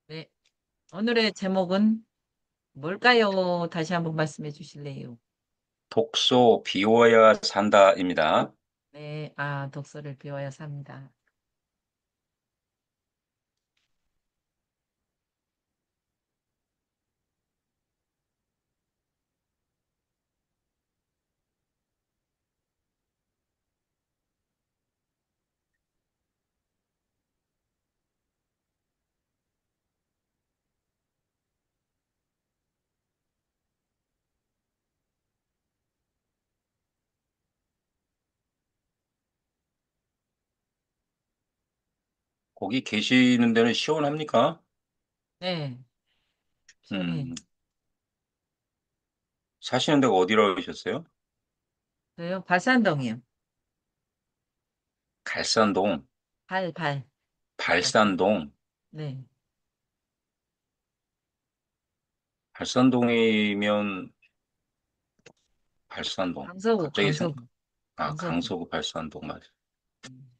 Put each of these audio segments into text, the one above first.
네. 오늘의 제목은 뭘까요? 다시 한번 말씀해 주실래요? 독소 비워야 산다입니다. 네. 아, 독서를 비워야 삽니다. 거기 계시는 데는 시원합니까? 네. 시원해요. 음, 사시는 데가 어디라고 하셨어요? 저요? 발산동이요. 갈산동, 발. 발산. 발산동, 네. 발산동이면 발산동. 강서구, 갑자기 강서구, 강서구. 강서구 발산동 맞아. 음.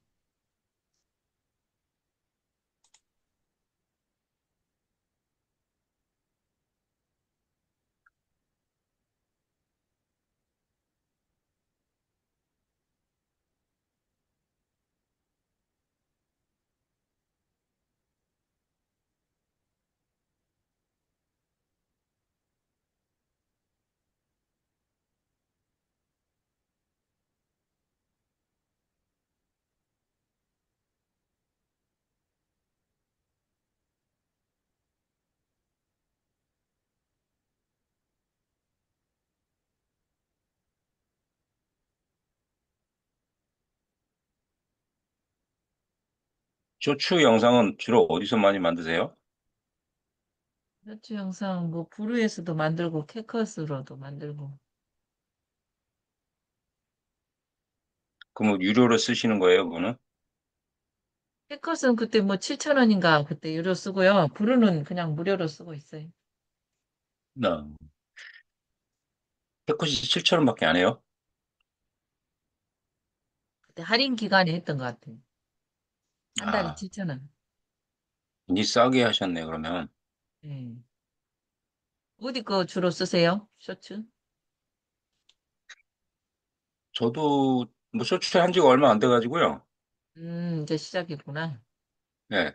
쇼츠 영상은 주로 어디서 많이 만드세요? 셔츠 영상 뭐 브루에서도 만들고 캐컷으로도 만들고. 그럼 유료로 쓰시는 거예요, 그거는? 캐컷은 그때 뭐 7,000원인가 그때 유료 쓰고요. 브루는 그냥 무료로 쓰고 있어요. 네. 해코지 7,000원밖에 안 해요? 그때 할인 기간에 했던 것 같아요. 한 달에 아, 7,000원. 이 싸게 하셨네, 그러면. 네. 어디 거 주로 쓰세요? 셔츠? 저도 뭐 쇼츠 한 지가 얼마 안 돼가지고요. 이제 시작이구나. 네.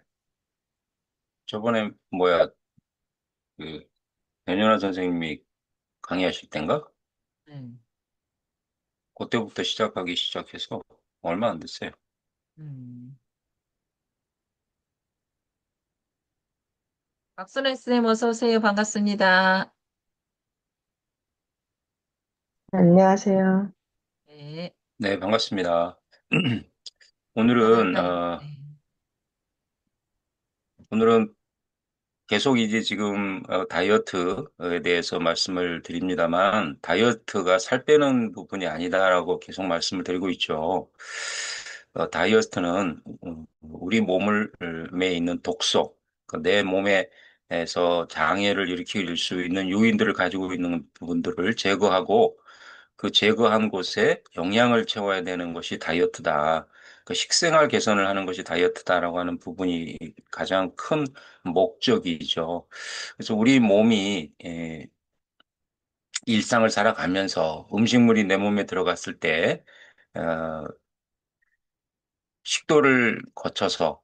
저번에 그, 변연아 선생님이 강의하실 땐가? 네. 그때부터 시작하기 시작해서 얼마 안 됐어요. 음. 박선혜 쌤 어서 오세요. 반갑습니다. 안녕하세요. 네. 네, 반갑습니다. 간단한 오늘은, 네. 오늘은 계속 이제 지금 다이어트에 대해서 말씀을 드립니다만, 다이어트가 살 빼는 부분이 아니다라고 계속 말씀을 드리고 있죠. 다이어트는 우리 몸을 에 있는 독소, 내 몸에서 장애를 일으킬 수 있는 요인들을 가지고 있는 부분들을 제거하고 그 제거한 곳에 영양을 채워야 되는 것이 다이어트다. 그 식생활 개선을 하는 것이 다이어트다라고 하는 부분이 가장 큰 목적이죠. 그래서 우리 몸이 일상을 살아가면서 음식물이 내 몸에 들어갔을 때 어, 식도를 거쳐서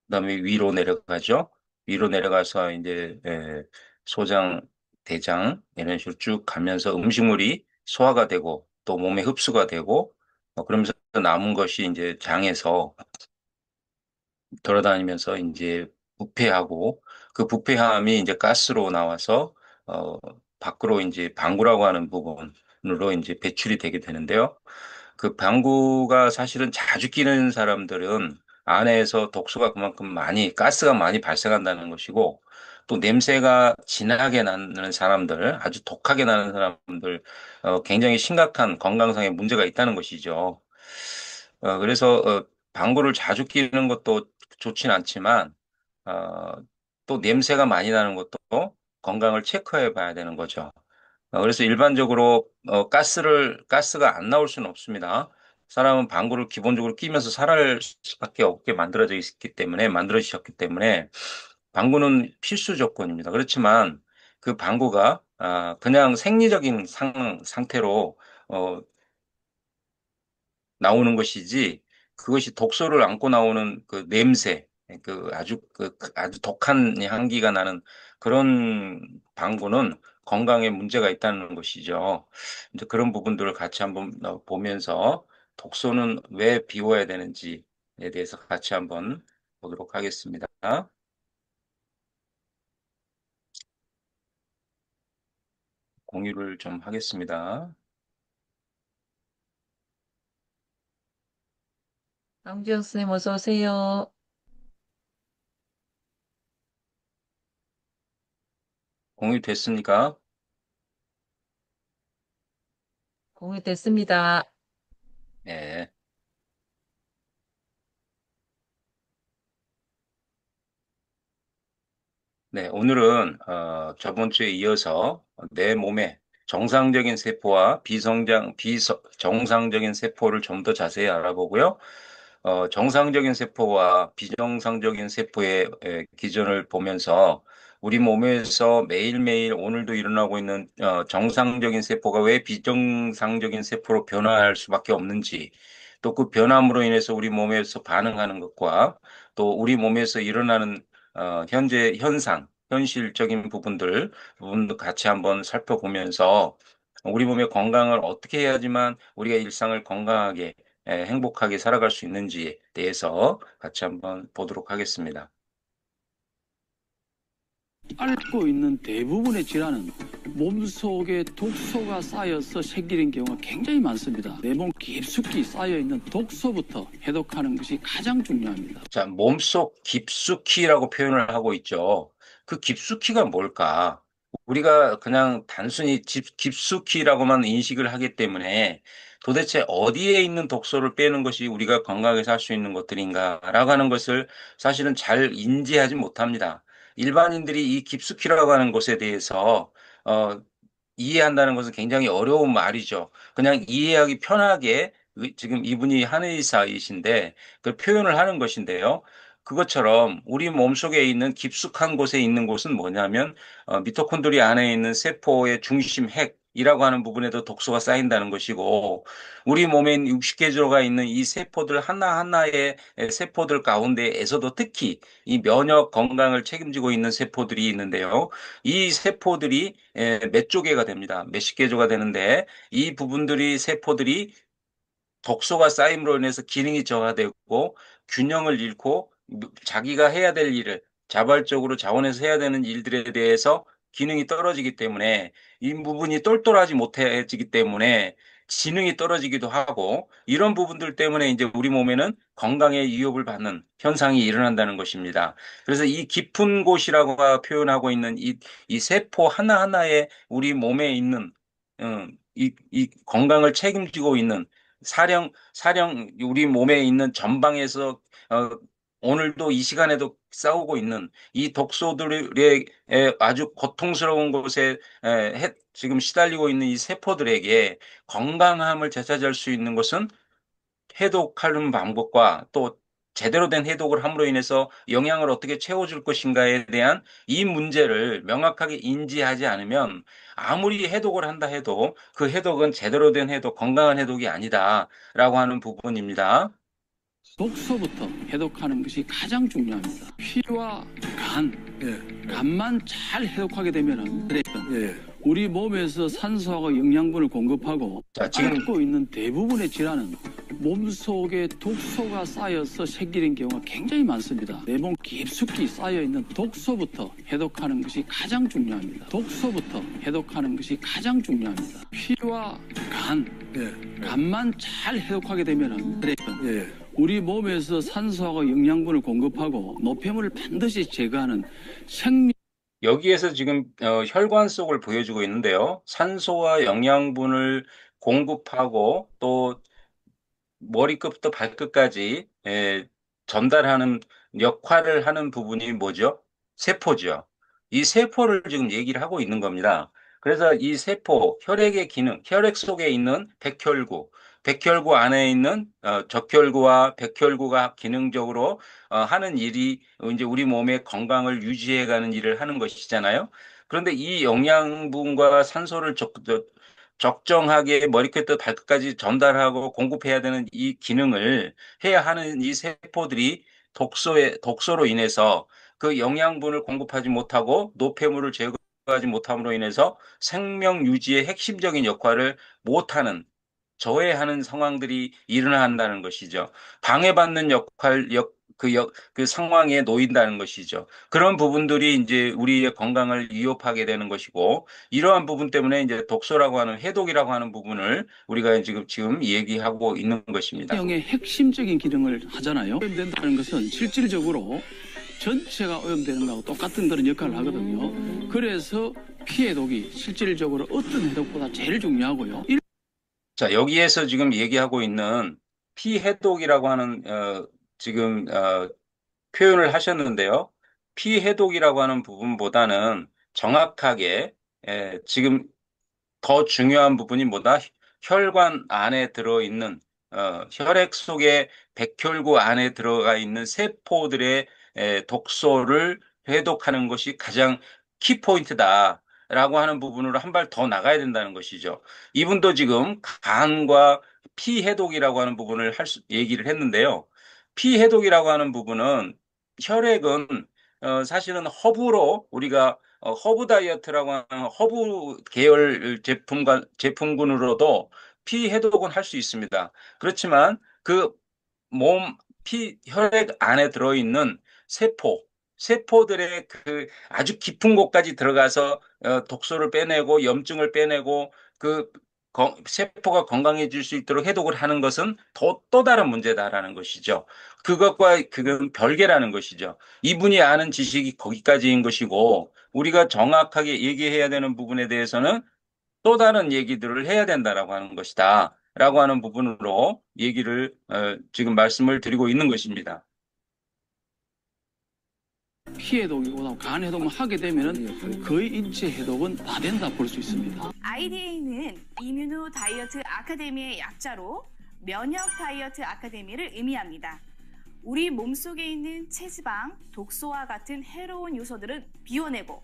그다음에 위로 내려가죠. 위로 내려가서 이제 소장, 대장 이런 식으로 쭉 가면서 음식물이 소화가 되고 또 몸에 흡수가 되고 그러면서 남은 것이 이제 장에서 돌아다니면서 이제 부패하고 그 부패함이 이제 가스로 나와서 어 밖으로 이제 방구라고 하는 부분으로 이제 배출이 되게 되는데요. 그 방구가 사실은 자주 끼는 사람들은 안에서 독소가 그만큼 많이 가스가 많이 발생한다는 것이고 또 냄새가 진하게 나는 사람들 아주 독하게 나는 사람들 굉장히 심각한 건강상의 문제가 있다는 것이죠. 그래서 방구를 자주 끼는 것도 좋진 않지만, 어, 또 냄새가 많이 나는 것도 건강을 체크해 봐야 되는 거죠. 그래서 일반적으로 가스가 안 나올 수는 없습니다. 사람은 방구를 기본적으로 끼면서 살아갈 수밖에 없게 만들어지셨기 때문에 방구는 필수 조건입니다. 그렇지만 그 방구가 그냥 생리적인 상태로 어, 나오는 것이지 그것이 독소를 안고 나오는 그 냄새, 아주 독한 향기가 나는 그런 방구는 건강에 문제가 있다는 것이죠. 이제 그런 부분들을 같이 한번 보면서 독소는 왜 비워야 되는지에 대해서 같이 한번 보도록 하겠습니다. 공유를 좀 하겠습니다. 강주영 선생님 어서 오세요. 공유됐습니까? 공유됐습니다. 네. 네, 오늘은 저번 주에 이어서 내 몸의 정상적인 세포와 비정상적인 세포를 좀 더 자세히 알아보고요. 정상적인 세포와 비정상적인 세포의 기전을 보면서 우리 몸에서 매일매일 오늘도 일어나고 있는 정상적인 세포가 왜 비정상적인 세포로 변화할 수밖에 없는지, 또 그 변함으로 인해서 우리 몸에서 반응하는 것과 또 우리 몸에서 일어나는 현재 현실적인 부분도 같이 한번 살펴보면서 우리 몸의 건강을 어떻게 해야지만 우리가 일상을 건강하게 행복하게 살아갈 수 있는지에 대해서 같이 한번 보도록 하겠습니다. 앓고 있는 대부분의 질환은 몸속에 독소가 쌓여서 생기는 경우가 굉장히 많습니다. 내 몸 깊숙이 쌓여있는 독소부터 해독하는 것이 가장 중요합니다. 자, 몸속 깊숙이라고 표현을 하고 있죠. 그 깊숙이가 뭘까? 우리가 그냥 단순히 깊숙이라고만 인식을 하기 때문에 도대체 어디에 있는 독소를 빼는 것이 우리가 건강하게 살 수 있는 것들인가라고 하는 것을 사실은 잘 인지하지 못합니다. 일반인들이 이 깊숙이라고 하는 것에 대해서 어, 이해한다는 것은 굉장히 어려운 말이죠. 그냥 이해하기 편하게 지금 이분이 한의사이신데 그 표현을 하는 것인데요. 그것처럼 우리 몸속에 있는 깊숙한 곳에 있는 곳은 뭐냐면 미토콘드리 안에 있는 세포의 중심 핵이라고 하는 부분에도 독소가 쌓인다는 것이고 우리 몸에 60개 조가 있는 이 세포들 하나하나의 세포들 가운데에서도 특히 이 면역 건강을 책임지고 있는 세포들이 있는데요. 이 세포들이 몇 조개가 됩니다. 몇십 개 조가 되는데 이 세포들이 독소가 쌓임으로 인해서 기능이 저하되고 균형을 잃고 자기가 해야 될 일을 자발적으로 자원해서 해야 되는 일들에 대해서 기능이 떨어지기 때문에 이 부분이 똘똘하지 못해지기 때문에 지능이 떨어지기도 하고 이런 부분들 때문에 이제 우리 몸에는 건강에 위협을 받는 현상이 일어난다는 것입니다. 그래서 이 깊은 곳이라고 표현하고 있는 이 세포 하나하나에 우리 몸에 있는 이 건강을 책임지고 있는 우리 몸에 있는 전방에서 어, 오늘도 이 시간에도 싸우고 있는 이 독소들의 아주 고통스러운 곳에 지금 시달리고 있는 이 세포들에게 건강함을 되찾을 수 있는 것은 해독하는 방법과 또 제대로 된 해독을 함으로 인해서 영양을 어떻게 채워줄 것인가에 대한 이 문제를 명확하게 인지하지 않으면 아무리 해독을 한다 해도 그 해독은 제대로 된 해독, 건강한 해독이 아니다라고 하는 부분입니다. 독소부터 해독하는 것이 가장 중요합니다. 피와 간만 잘 해독하게 되면은 우리 몸에서 산소하고 영양분을 공급하고 자, 지금 앓고 있는 대부분의 질환은 몸속에 독소가 쌓여서 생기는 경우가 굉장히 많습니다. 내 몸 깊숙이 쌓여있는 독소부터 해독하는 것이 가장 중요합니다. 독소부터 해독하는 것이 가장 중요합니다. 피와 간만 잘 해독하게 되면은 우리 몸에서 산소하고 영양분을 공급하고 노폐물을 반드시 제거하는 생리 여기에서 지금 혈관 속을 보여주고 있는데요. 산소와 영양분을 공급하고 또 머리끝부터 발끝까지 전달하는 역할을 하는 부분이 뭐죠? 세포죠. 이 세포를 지금 얘기를 하고 있는 겁니다. 그래서 이 세포, 혈액의 기능, 혈액 속에 있는 백혈구, 백혈구 안에 있는 적혈구와 백혈구가 기능적으로 하는 일이 이제 우리 몸의 건강을 유지해가는 일을 하는 것이잖아요. 그런데 이 영양분과 산소를 적정하게 머리끝부터 발끝까지 전달하고 공급해야 되는 이 기능을 해야 하는 이 세포들이 독소로 인해서 그 영양분을 공급하지 못하고 노폐물을 제거하지 못함으로 인해서 생명 유지의 핵심적인 역할을 못하는 저해하는 상황들이 일어난다는 것이죠. 방해받는 그 상황에 놓인다는 것이죠. 그런 부분들이 이제 우리의 건강을 위협하게 되는 것이고, 이러한 부분 때문에 이제 독소라고 하는 해독이라고 하는 부분을 우리가 지금 얘기하고 있는 것입니다. 영의 핵심적인 기능을 하잖아요. 오염된다는 것은 실질적으로 전체가 오염되는 거하고 똑같은 그런 역할을 하거든요. 그래서 피해독이 실질적으로 어떤 해독보다 제일 중요하고요. 자, 여기에서 지금 얘기하고 있는 피해독이라고 하는 지금 표현을 하셨는데요. 피해독이라고 하는 부분보다는 정확하게 지금 더 중요한 부분이 뭐다? 혈관 안에 들어있는 혈액 속에 백혈구 안에 들어가 있는 세포들의 독소를 해독하는 것이 가장 키포인트다라고 하는 부분으로 한 발 더 나가야 된다는 것이죠. 이분도 지금 간과 피해독이라고 하는 부분을 얘기를 했는데요. 피해독이라고 하는 부분은 혈액은 사실은 허브로 우리가 허브 다이어트라고 하는 허브 계열 제품군으로도 피 해독은 할 수 있습니다. 그렇지만 그 혈액 안에 들어있는 세포들의 그 아주 깊은 곳까지 들어가서 독소를 빼내고 염증을 빼내고 그 세포가 건강해질 수 있도록 해독을 하는 것은 또 다른 문제다라는 것이죠. 그건 별개라는 것이죠. 이분이 아는 지식이 거기까지인 것이고, 우리가 정확하게 얘기해야 되는 부분에 대해서는 또 다른 얘기들을 해야 된다라고 하는 것이다. 라고 하는 부분으로 얘기를 지금 말씀을 드리고 있는 것입니다. 피해독이고 간 해독만 하게 되면은 거의 인체 해독은 다 된다 볼 수 있습니다. IDA는 이뮤노 다이어트 아카데미의 약자로 면역 다이어트 아카데미를 의미합니다. 우리 몸속에 있는 체지방, 독소와 같은 해로운 요소들은 비워내고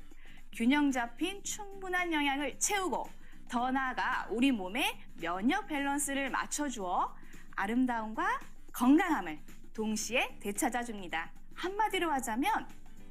균형 잡힌 충분한 영양을 채우고 더 나아가 우리 몸의 면역 밸런스를 맞춰주어 아름다움과 건강함을 동시에 되찾아줍니다. 한마디로 하자면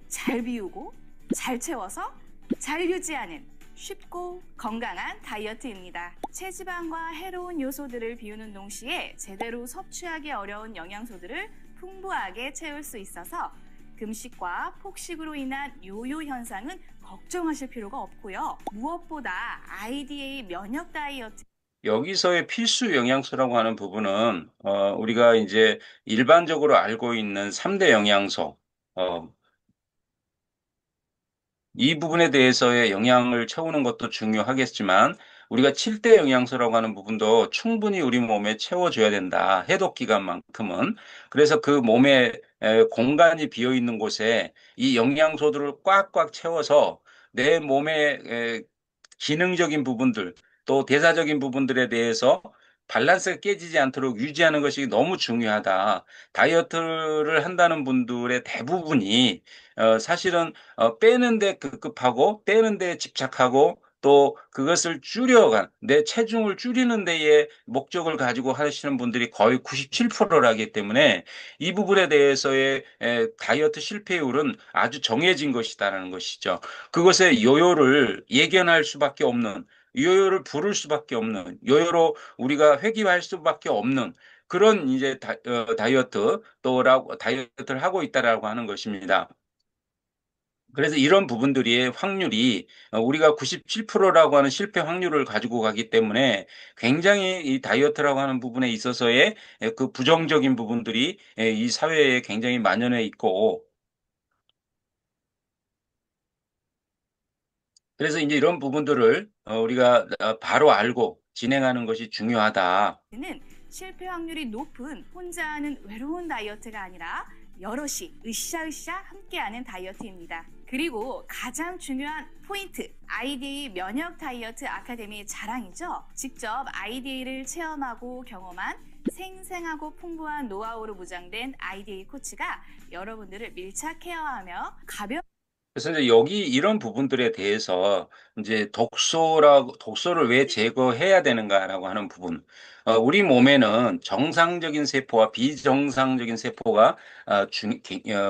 잘 비우고 잘 채워서 잘 유지하는 쉽고 건강한 다이어트입니다. 체지방과 해로운 요소들을 비우는 동시에 제대로 섭취하기 어려운 영양소들을 풍부하게 채울 수 있어서 금식과 폭식으로 인한 요요 현상은 걱정하실 필요가 없고요. 무엇보다 IDA 면역 다이어트 여기서의 필수 영양소라고 하는 부분은 우리가 이제 일반적으로 알고 있는 3대 영양소 이 부분에 대해서의 영양을 채우는 것도 중요하겠지만 우리가 7대 영양소라고 하는 부분도 충분히 우리 몸에 채워줘야 된다. 해독 기간만큼은. 그래서 그 몸에 공간이 비어 있는 곳에 이 영양소들을 꽉꽉 채워서 내 몸의 기능적인 부분들 또 대사적인 부분들에 대해서 밸런스가 깨지지 않도록 유지하는 것이 너무 중요하다. 다이어트를 한다는 분들의 대부분이 사실은 빼는 데 급급하고 빼는 데 집착하고 또 그것을 줄여간 내 체중을 줄이는 데에 목적을 가지고 하시는 분들이 거의 97%라기 때문에 이 부분에 대해서의 다이어트 실패율은 아주 정해진 것이다라는 것이죠. 그것의 요요를 예견할 수밖에 없는 요요를 부를 수밖에 없는 요요로 우리가 회귀할 수밖에 없는 그런 이제 다이어트를 하고 있다라고 하는 것입니다. 그래서 이런 부분들이 확률이 우리가 97%라고 하는 실패 확률을 가지고 가기 때문에 굉장히 이 다이어트라고 하는 부분에 있어서의 그 부정적인 부분들이 이 사회에 굉장히 만연해 있고 그래서 이제 이런 부분들을 우리가 바로 알고 진행하는 것이 중요하다. 는 실패 확률이 높은 혼자 하는 외로운 다이어트가 아니라 여럿이 으쌰으쌰 함께하는 다이어트입니다. 그리고 가장 중요한 포인트, IDA 면역 다이어트 아카데미의 자랑이죠. 직접 IDA를 체험하고 경험한 생생하고 풍부한 노하우로 무장된 IDA 코치가 여러분들을 밀착 케어하며 그래서 이제 여기 이런 부분들에 대해서 이제 독소를 왜 제거해야 되는가라고 하는 부분. 우리 몸에는 정상적인 세포와 비정상적인 세포가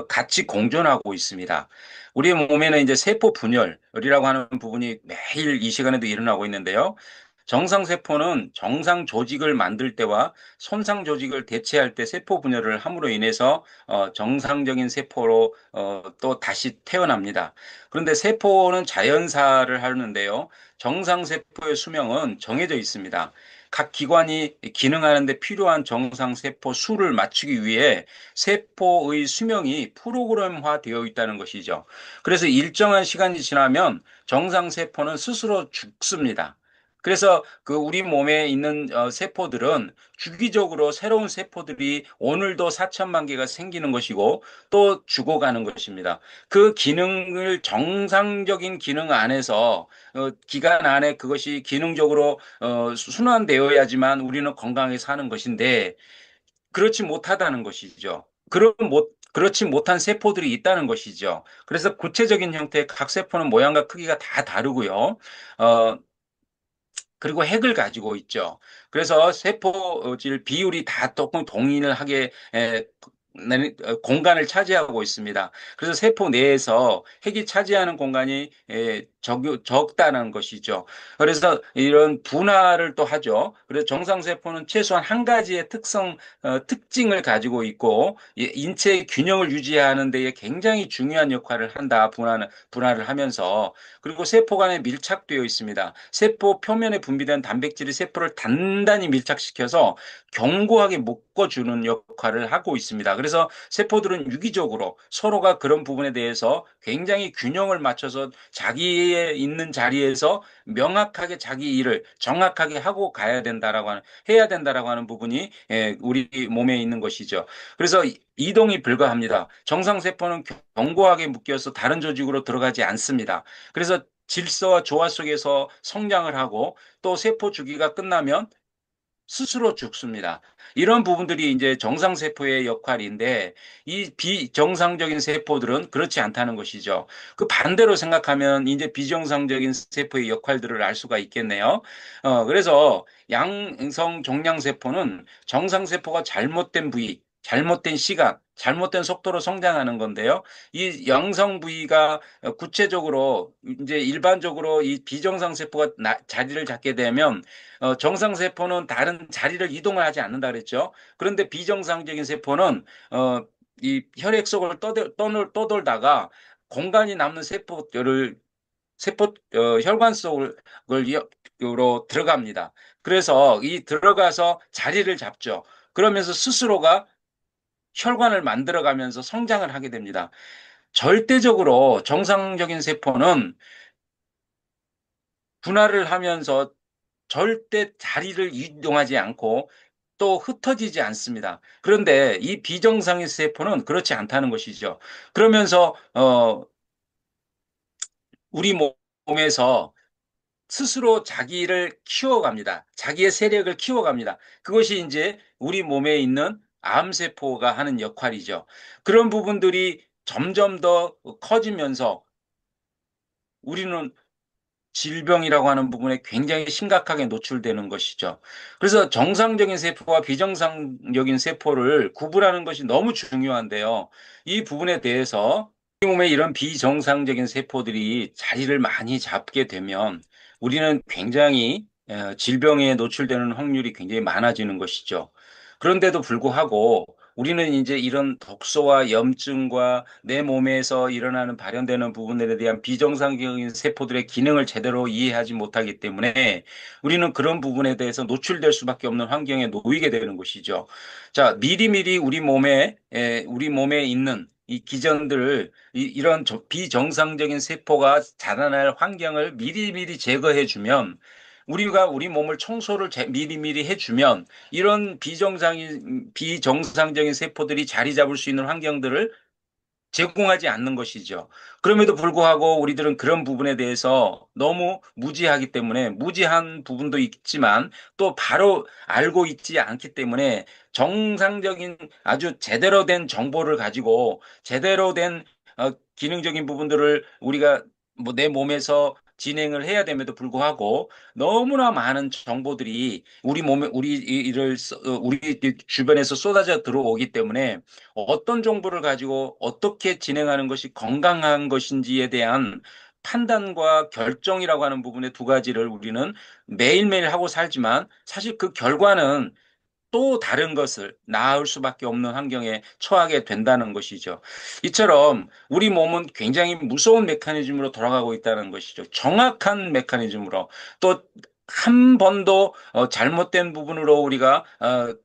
같이 공존하고 있습니다. 우리 몸에는 이제 세포 분열이라고 하는 부분이 매일 이 시간에도 일어나고 있는데요. 정상 세포는 정상 조직을 만들 때와 손상 조직을 대체할 때 세포 분열을 함으로 인해서 정상적인 세포로 또 다시 태어납니다. 그런데 세포는 자연사를 하는데요. 정상 세포의 수명은 정해져 있습니다. 각 기관이 기능하는 데 필요한 정상 세포 수를 맞추기 위해 세포의 수명이 프로그램화 되어 있다는 것이죠. 그래서 일정한 시간이 지나면 정상 세포는 스스로 죽습니다. 그래서 그 우리 몸에 있는 세포들은 주기적으로 새로운 세포들이 오늘도 4천만 개가 생기는 것이고 또 죽어가는 것입니다. 그 기능을 정상적인 기능 안에서 기간 안에 그것이 기능적으로 순환되어야지만 우리는 건강하게 사는 것인데 그렇지 못하다는 것이죠. 그렇지 못한 세포들이 있다는 것이죠. 그래서 구체적인 형태의 각 세포는 모양과 크기가 다 다르고요. 그리고 핵을 가지고 있죠. 그래서 세포질 비율이 다 조금 동일하게 공간을 차지하고 있습니다. 그래서 세포 내에서 핵이 차지하는 공간이 적다는 것이죠. 그래서 이런 분할을 또 하죠. 그래서 정상세포는 최소한 한 가지의 특징을 가지고 있고 인체의 균형을 유지하는 데에 굉장히 중요한 역할을 한다. 분할을 하면서. 그리고 세포 간에 밀착되어 있습니다. 세포 표면에 분비된 단백질이 세포를 단단히 밀착시켜서 견고하게 묶어주는 역할을 하고 있습니다. 그래서 세포들은 유기적으로 서로가 그런 부분에 대해서 굉장히 균형을 맞춰서 자기의 있는 자리에서 명확하게 자기 일을 정확하게 하고 해야 된다라고 하는 부분이 우리 몸에 있는 것이죠. 그래서 이동이 불가합니다. 정상 세포는 견고하게 묶여서 다른 조직으로 들어가지 않습니다. 그래서 질서와 조화 속에서 성장을 하고 또 세포 주기가 끝나면 스스로 죽습니다. 이런 부분들이 이제 정상세포의 역할인데 이 비정상적인 세포들은 그렇지 않다는 것이죠. 그 반대로 생각하면 이제 비정상적인 세포의 역할들을 알 수가 있겠네요. 그래서 양성 종양세포는 정상세포가 잘못된 부위, 잘못된 시간, 잘못된 속도로 성장하는 건데요. 이 양성 부위가 구체적으로 이제 일반적으로 이 비정상 세포가 자리를 잡게 되면 정상 세포는 다른 자리를 이동을 하지 않는다 그랬죠. 그런데 비정상적인 세포는 이 혈액 속을 떠돌다가 공간이 남는 혈관 속으로 들어갑니다. 그래서 이 들어가서 자리를 잡죠. 그러면서 스스로가 혈관을 만들어가면서 성장을 하게 됩니다. 절대적으로 정상적인 세포는 분할을 하면서 절대 자리를 이동하지 않고 또 흩어지지 않습니다. 그런데 이 비정상의 세포는 그렇지 않다는 것이죠. 그러면서 우리 몸에서 스스로 자기를 키워갑니다. 자기의 세력을 키워갑니다. 그것이 이제 우리 몸에 있는 암세포가 하는 역할이죠. 그런 부분들이 점점 더 커지면서 우리는 질병이라고 하는 부분에 굉장히 심각하게 노출되는 것이죠. 그래서 정상적인 세포와 비정상적인 세포를 구분하는 것이 너무 중요한데요. 이 부분에 대해서 우리 몸에 이런 비정상적인 세포들이 자리를 많이 잡게 되면 우리는 굉장히 질병에 노출되는 확률이 굉장히 많아지는 것이죠. 그런데도 불구하고 우리는 이제 이런 독소와 염증과 내 몸에서 일어나는 발현되는 부분들에 대한 비정상적인 세포들의 기능을 제대로 이해하지 못하기 때문에 우리는 그런 부분에 대해서 노출될 수밖에 없는 환경에 놓이게 되는 것이죠. 자, 미리미리 우리 몸에 있는 이 기전들을 이런 비정상적인 세포가 자라날 환경을 미리미리 제거해 주면 우리가 우리 몸을 청소를 미리미리 해주면 이런 비정상적인 세포들이 자리 잡을 수 있는 환경들을 제공하지 않는 것이죠. 그럼에도 불구하고 우리들은 그런 부분에 대해서 너무 무지하기 때문에 무지한 부분도 있지만 또 바로 알고 있지 않기 때문에 정상적인 아주 제대로 된 정보를 가지고 제대로 된 기능적인 부분들을 우리가 뭐 내 몸에서 진행을 해야 됨에도 불구하고 너무나 많은 정보들이 우리 몸에 우리 주변에서 쏟아져 들어오기 때문에 어떤 정보를 가지고 어떻게 진행하는 것이 건강한 것인지에 대한 판단과 결정이라고 하는 부분의 두 가지를 우리는 매일매일 하고 살지만 사실 그 결과는 또 다른 것을 낳을 수밖에 없는 환경에 처하게 된다는 것이죠. 이처럼 우리 몸은 굉장히 무서운 메커니즘으로 돌아가고 있다는 것이죠. 정확한 메커니즘으로 또 한 번도 잘못된 부분으로 우리가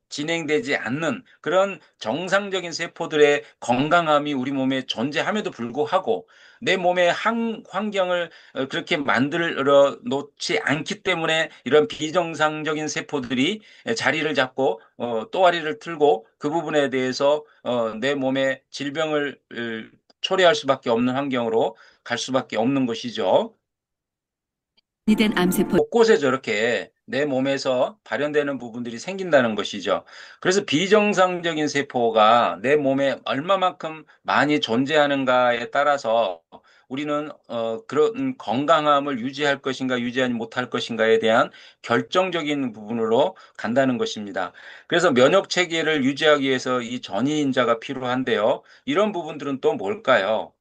진행되지 않는 그런 정상적인 세포들의 건강함이 우리 몸에 존재함에도 불구하고 내 몸의 환경을 그렇게 만들어 놓지 않기 때문에 이런 비정상적인 세포들이 자리를 잡고 또아리를 틀고 그 부분에 대해서 내 몸에 질병을 초래할 수밖에 없는 환경으로 갈 수밖에 없는 것이죠. 된 암세포 곳곳에 저렇게 내 몸에서 발현되는 부분들이 생긴다는 것이죠. 그래서 비정상적인 세포가 내 몸에 얼마만큼 많이 존재하는가에 따라서 우리는 그런 건강함을 유지할 것인가 유지하지 못할 것인가에 대한 결정적인 부분으로 간다는 것입니다. 그래서 면역 체계를 유지하기 위해서 이 전이인자가 필요한데요. 이런 부분들은 또 뭘까요?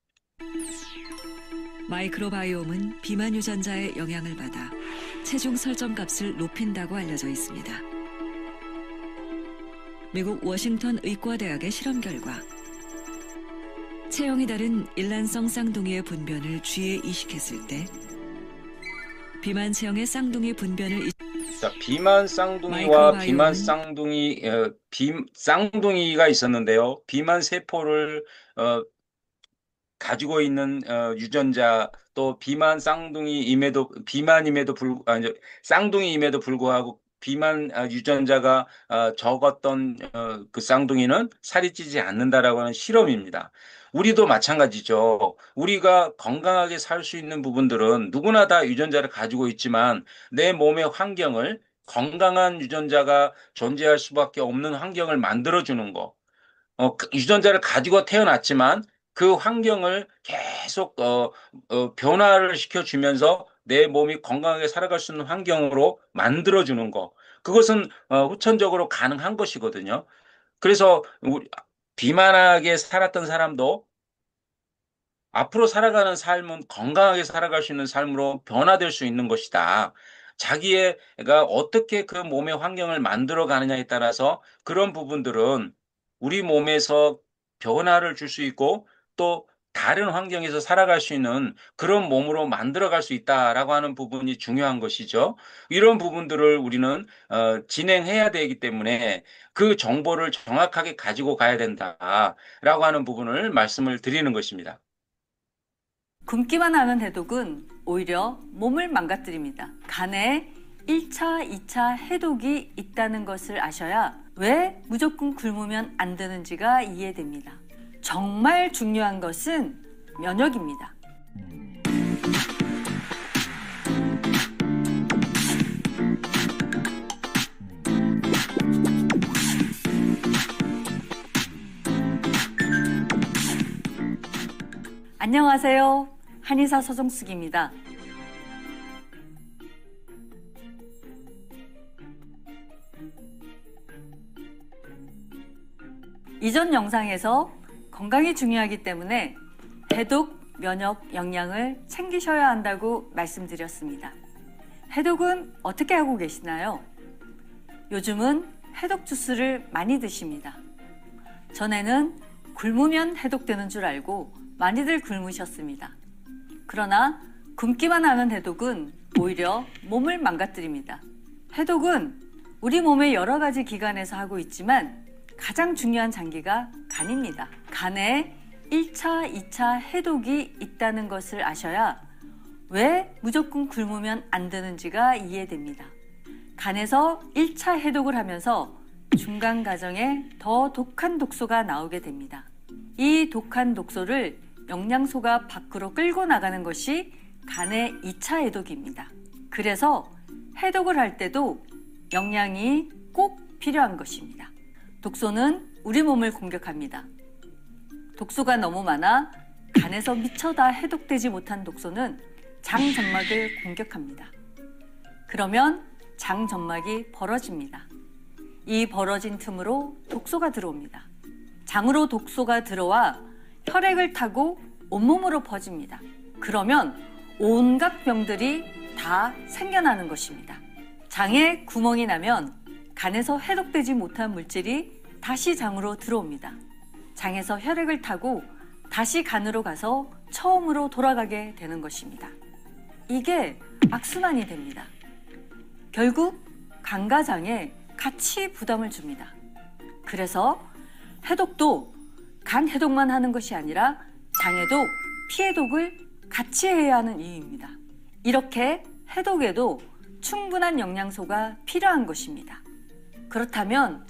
마이크로바이옴은 비만 유전자의 영향을 받아 체중 설정 값을 높인다고 알려져 있습니다. 미국 워싱턴 의과대학의 실험 결과 체형이 다른 일란성 쌍둥이의 분변을 쥐에 이식했을 때 비만 체형의 쌍둥이 분변을 자, 비만 쌍둥이와 마이크로바이옴은 비만 쌍둥이가 있었는데요. 비만 세포를 가지고 있는 유전자 또 쌍둥이임에도 불구하고 비만 유전자가 적었던 그 쌍둥이는 살이 찌지 않는다라고 하는 실험입니다. 우리도 마찬가지죠. 우리가 건강하게 살 수 있는 부분들은 누구나 다 유전자를 가지고 있지만 내 몸의 환경을 건강한 유전자가 존재할 수밖에 없는 환경을 만들어주는 거. 그 유전자를 가지고 태어났지만 그 환경을 계속 변화를 시켜주면서 내 몸이 건강하게 살아갈 수 있는 환경으로 만들어주는 거. 그것은 후천적으로 가능한 것이거든요. 그래서 비만하게 살았던 사람도 앞으로 살아가는 삶은 건강하게 살아갈 수 있는 삶으로 변화될 수 있는 것이다. 자기가 어떻게 그 몸의 환경을 만들어 가느냐에 따라서 그런 부분들은 우리 몸에서 변화를 줄 수 있고 또 다른 환경에서 살아갈 수 있는 그런 몸으로 만들어 갈 수 있다라고 하는 부분이 중요한 것이죠. 이런 부분들을 우리는 진행해야 되기 때문에 그 정보를 정확하게 가지고 가야 된다라고 하는 부분을 말씀을 드리는 것입니다. 굶기만 하는 해독은 오히려 몸을 망가뜨립니다. 간에 1차, 2차 해독이 있다는 것을 아셔야 왜 무조건 굶으면 안 되는지가 이해됩니다. 정말 중요한 것은 면역입니다. 안녕하세요. 한의사 서정숙입니다. 이전 영상에서 건강이 중요하기 때문에 해독, 면역, 영양을 챙기셔야 한다고 말씀드렸습니다. 해독은 어떻게 하고 계시나요? 요즘은 해독 주스를 많이 드십니다. 전에는 굶으면 해독되는 줄 알고 많이들 굶으셨습니다. 그러나 굶기만 하는 해독은 오히려 몸을 망가뜨립니다. 해독은 우리 몸의 여러 가지 기관에서 하고 있지만 가장 중요한 장기가 간입니다. 간에 1차, 2차 해독이 있다는 것을 아셔야 왜 무조건 굶으면 안 되는지가 이해됩니다. 간에서 1차 해독을 하면서 중간 과정에 더 독한 독소가 나오게 됩니다. 이 독한 독소를 영양소가 밖으로 끌고 나가는 것이 간의 2차 해독입니다. 그래서 해독을 할 때도 영양이 꼭 필요한 것입니다. 독소는 우리 몸을 공격합니다. 독소가 너무 많아 간에서 미처 다 해독되지 못한 독소는 장점막을 공격합니다. 그러면 장점막이 벌어집니다. 이 벌어진 틈으로 독소가 들어옵니다. 장으로 독소가 들어와 혈액을 타고 온몸으로 퍼집니다. 그러면 온갖 병들이 다 생겨나는 것입니다. 장에 구멍이 나면 간에서 해독되지 못한 물질이 다시 장으로 들어옵니다. 장에서 혈액을 타고 다시 간으로 가서 처음으로 돌아가게 되는 것입니다. 이게 악순환이 됩니다. 결국 간과 장에 같이 부담을 줍니다. 그래서 해독도 간 해독만 하는 것이 아니라 장해독, 피해독을 같이 해야 하는 이유입니다. 이렇게 해독에도 충분한 영양소가 필요한 것입니다. 그렇다면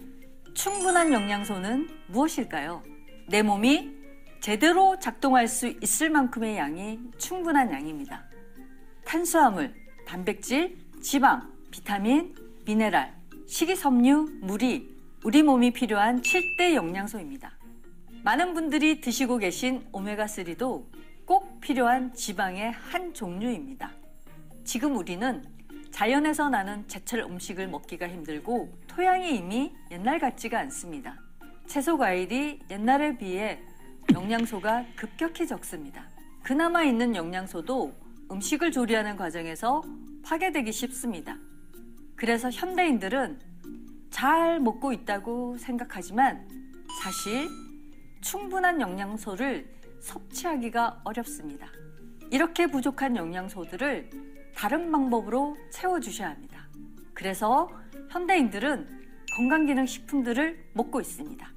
충분한 영양소는 무엇일까요? 내 몸이 제대로 작동할 수 있을 만큼의 양이 충분한 양입니다. 탄수화물, 단백질, 지방, 비타민, 미네랄, 식이섬유, 물이 우리 몸이 필요한 7대 영양소입니다. 많은 분들이 드시고 계신 오메가3도 꼭 필요한 지방의 한 종류입니다. 지금 우리는 자연에서 나는 제철 음식을 먹기가 힘들고 토양이 이미 옛날 같지가 않습니다. 채소 과일이 옛날에 비해 영양소가 급격히 적습니다. 그나마 있는 영양소도 음식을 조리하는 과정에서 파괴되기 쉽습니다. 그래서 현대인들은 잘 먹고 있다고 생각하지만 사실 충분한 영양소를 섭취하기가 어렵습니다. 이렇게 부족한 영양소들을 다른 방법으로 채워주셔야 합니다. 그래서 현대인들은 건강기능식품들을 먹고 있습니다.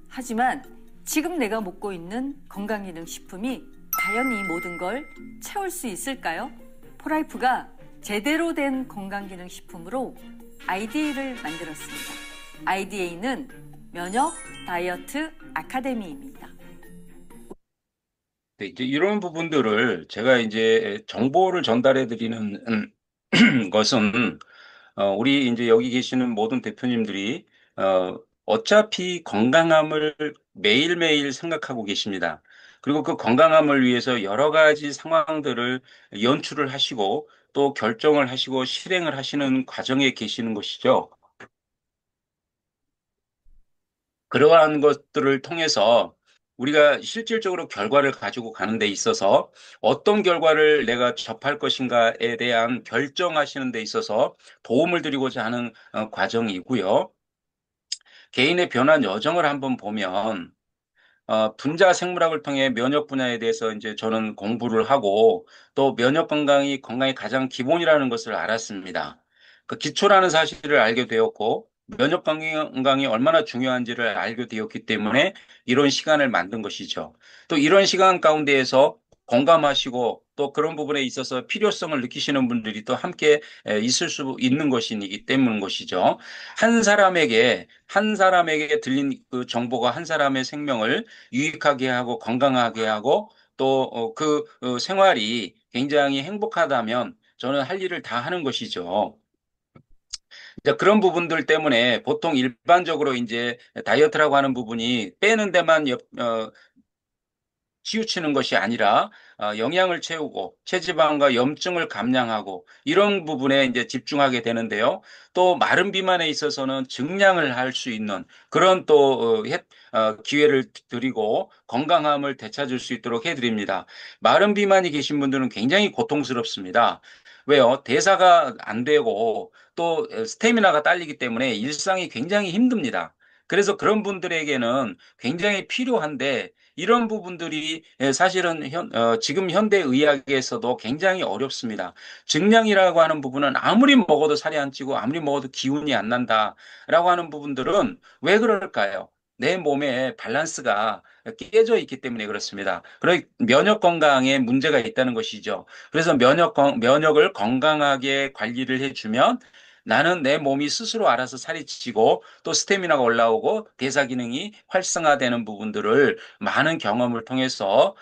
하지만 지금 내가 먹고 있는 건강기능식품이 과연 이 모든 걸 채울 수 있을까요? 포라이프가 제대로 된 건강기능식품으로 IDA를 만들었습니다. IDA는 면역 다이어트 아카데미입니다. 네, 이제 이런 부분들을 제가 이제 정보를 전달해 드리는 것은 우리 이제 여기 계시는 모든 대표님들이 어차피 건강함을 매일매일 생각하고 계십니다. 그리고 그 건강함을 위해서 여러 가지 상황들을 연출을 하시고 또 결정을 하시고 실행을 하시는 과정에 계시는 것이죠. 그러한 것들을 통해서 우리가 실질적으로 결과를 가지고 가는 데 있어서 어떤 결과를 내가 접할 것인가에 대한 결정하시는 데 있어서 도움을 드리고자 하는 과정이고요. 개인의 변환 여정을 한번 보면 분자 생물학을 통해 면역 분야에 대해서 이제 저는 공부를 하고 또 면역 건강이 건강의 가장 기본이라는 것을 알았습니다. 그 기초라는 사실을 알게 되었고 면역 건강이 얼마나 중요한지를 알게 되었기 때문에 이런 시간을 만든 것이죠. 또 이런 시간 가운데에서 공감하시고 또 그런 부분에 있어서 필요성을 느끼시는 분들이 또 함께 있을 수 있는 것이기 때문인 것이죠. 한 사람에게 들린 그 정보가 한 사람의 생명을 유익하게 하고 건강하게 하고 또 그 생활이 굉장히 행복하다면 저는 할 일을 다 하는 것이죠. 이제 그런 부분들 때문에 보통 일반적으로 이제 다이어트라고 하는 부분이 빼는 데만 치우치는 것이 아니라 영양을 채우고 체지방과 염증을 감량하고 이런 부분에 이제 집중하게 되는데요. 또 마른 비만에 있어서는 증량을 할 수 있는 그런 또 기회를 드리고 건강함을 되찾을 수 있도록 해드립니다. 마른 비만이 계신 분들은 굉장히 고통스럽습니다. 왜요? 대사가 안 되고 또 스태미나가 딸리기 때문에 일상이 굉장히 힘듭니다. 그래서 그런 분들에게는 굉장히 필요한데 이런 부분들이 사실은 지금 현대의학에서도 굉장히 어렵습니다. 증량이라고 하는 부분은 아무리 먹어도 살이 안 찌고 아무리 먹어도 기운이 안 난다라고 하는 부분들은 왜 그럴까요? 내 몸의 밸런스가 깨져 있기 때문에 그렇습니다. 그러니 면역 건강에 문제가 있다는 것이죠. 그래서 면역을 건강하게 관리를 해주면 나는 내 몸이 스스로 알아서 살이 찌고 또 스태미나가 올라오고 대사 기능이 활성화되는 부분들을 많은 경험을 통해서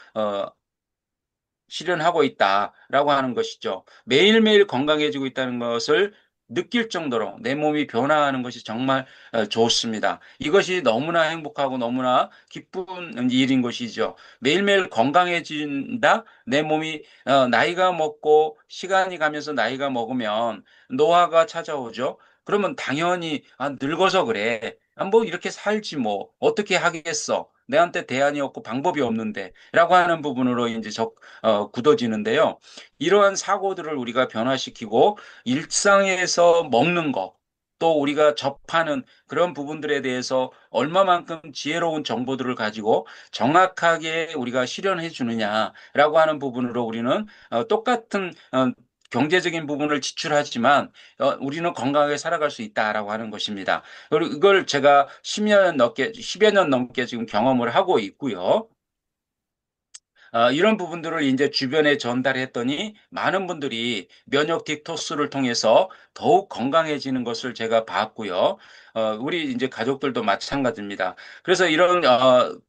실현하고 있다라고 하는 것이죠. 매일매일 건강해지고 있다는 것을 느낄 정도로 내 몸이 변화하는 것이 정말 좋습니다. 이것이 너무나 행복하고 너무나 기쁜 일인 것이죠. 매일매일 건강해진다. 내 몸이 나이가 먹고 시간이 가면서 나이가 먹으면 노화가 찾아오죠. 그러면 당연히 늙어서 그래. 뭐 이렇게 살지 뭐 어떻게 하겠어. 내한테 대안이 없고 방법이 없는데 라고 하는 부분으로 이제 굳어지는데요. 이러한 사고들을 우리가 변화시키고 일상에서 먹는 거, 또 우리가 접하는 그런 부분들에 대해서 얼마만큼 지혜로운 정보들을 가지고 정확하게 우리가 실현해 주느냐라고 하는 부분으로 우리는 똑같은 경제적인 부분을 지출하지만 우리는 건강하게 살아갈 수 있다라고 하는 것입니다. 그리고 이걸 제가 10여 년 넘게 지금 경험을 하고 있고요. 이런 부분들을 이제 주변에 전달했더니 많은 분들이 면역 딕토스를 통해서 더욱 건강해지는 것을 제가 봤고요. 우리 이제 가족들도 마찬가지입니다. 그래서 이런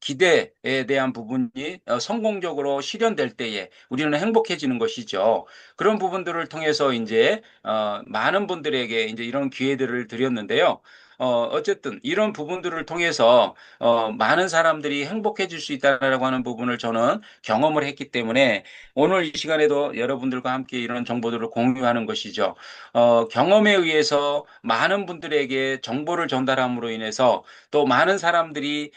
기대에 대한 부분이 성공적으로 실현될 때에 우리는 행복해지는 것이죠. 그런 부분들을 통해서 이제 많은 분들에게 이제 이런 기회들을 드렸는데요. 어쨌든 이런 부분들을 통해서 많은 사람들이 행복해질 수 있다라고 하는 부분을 저는 경험을 했기 때문에 오늘 이 시간에도 여러분들과 함께 이런 정보들을 공유하는 것이죠. 경험에 의해서 많은 분들에게 정보를 전달함으로 인해서 또 많은 사람들이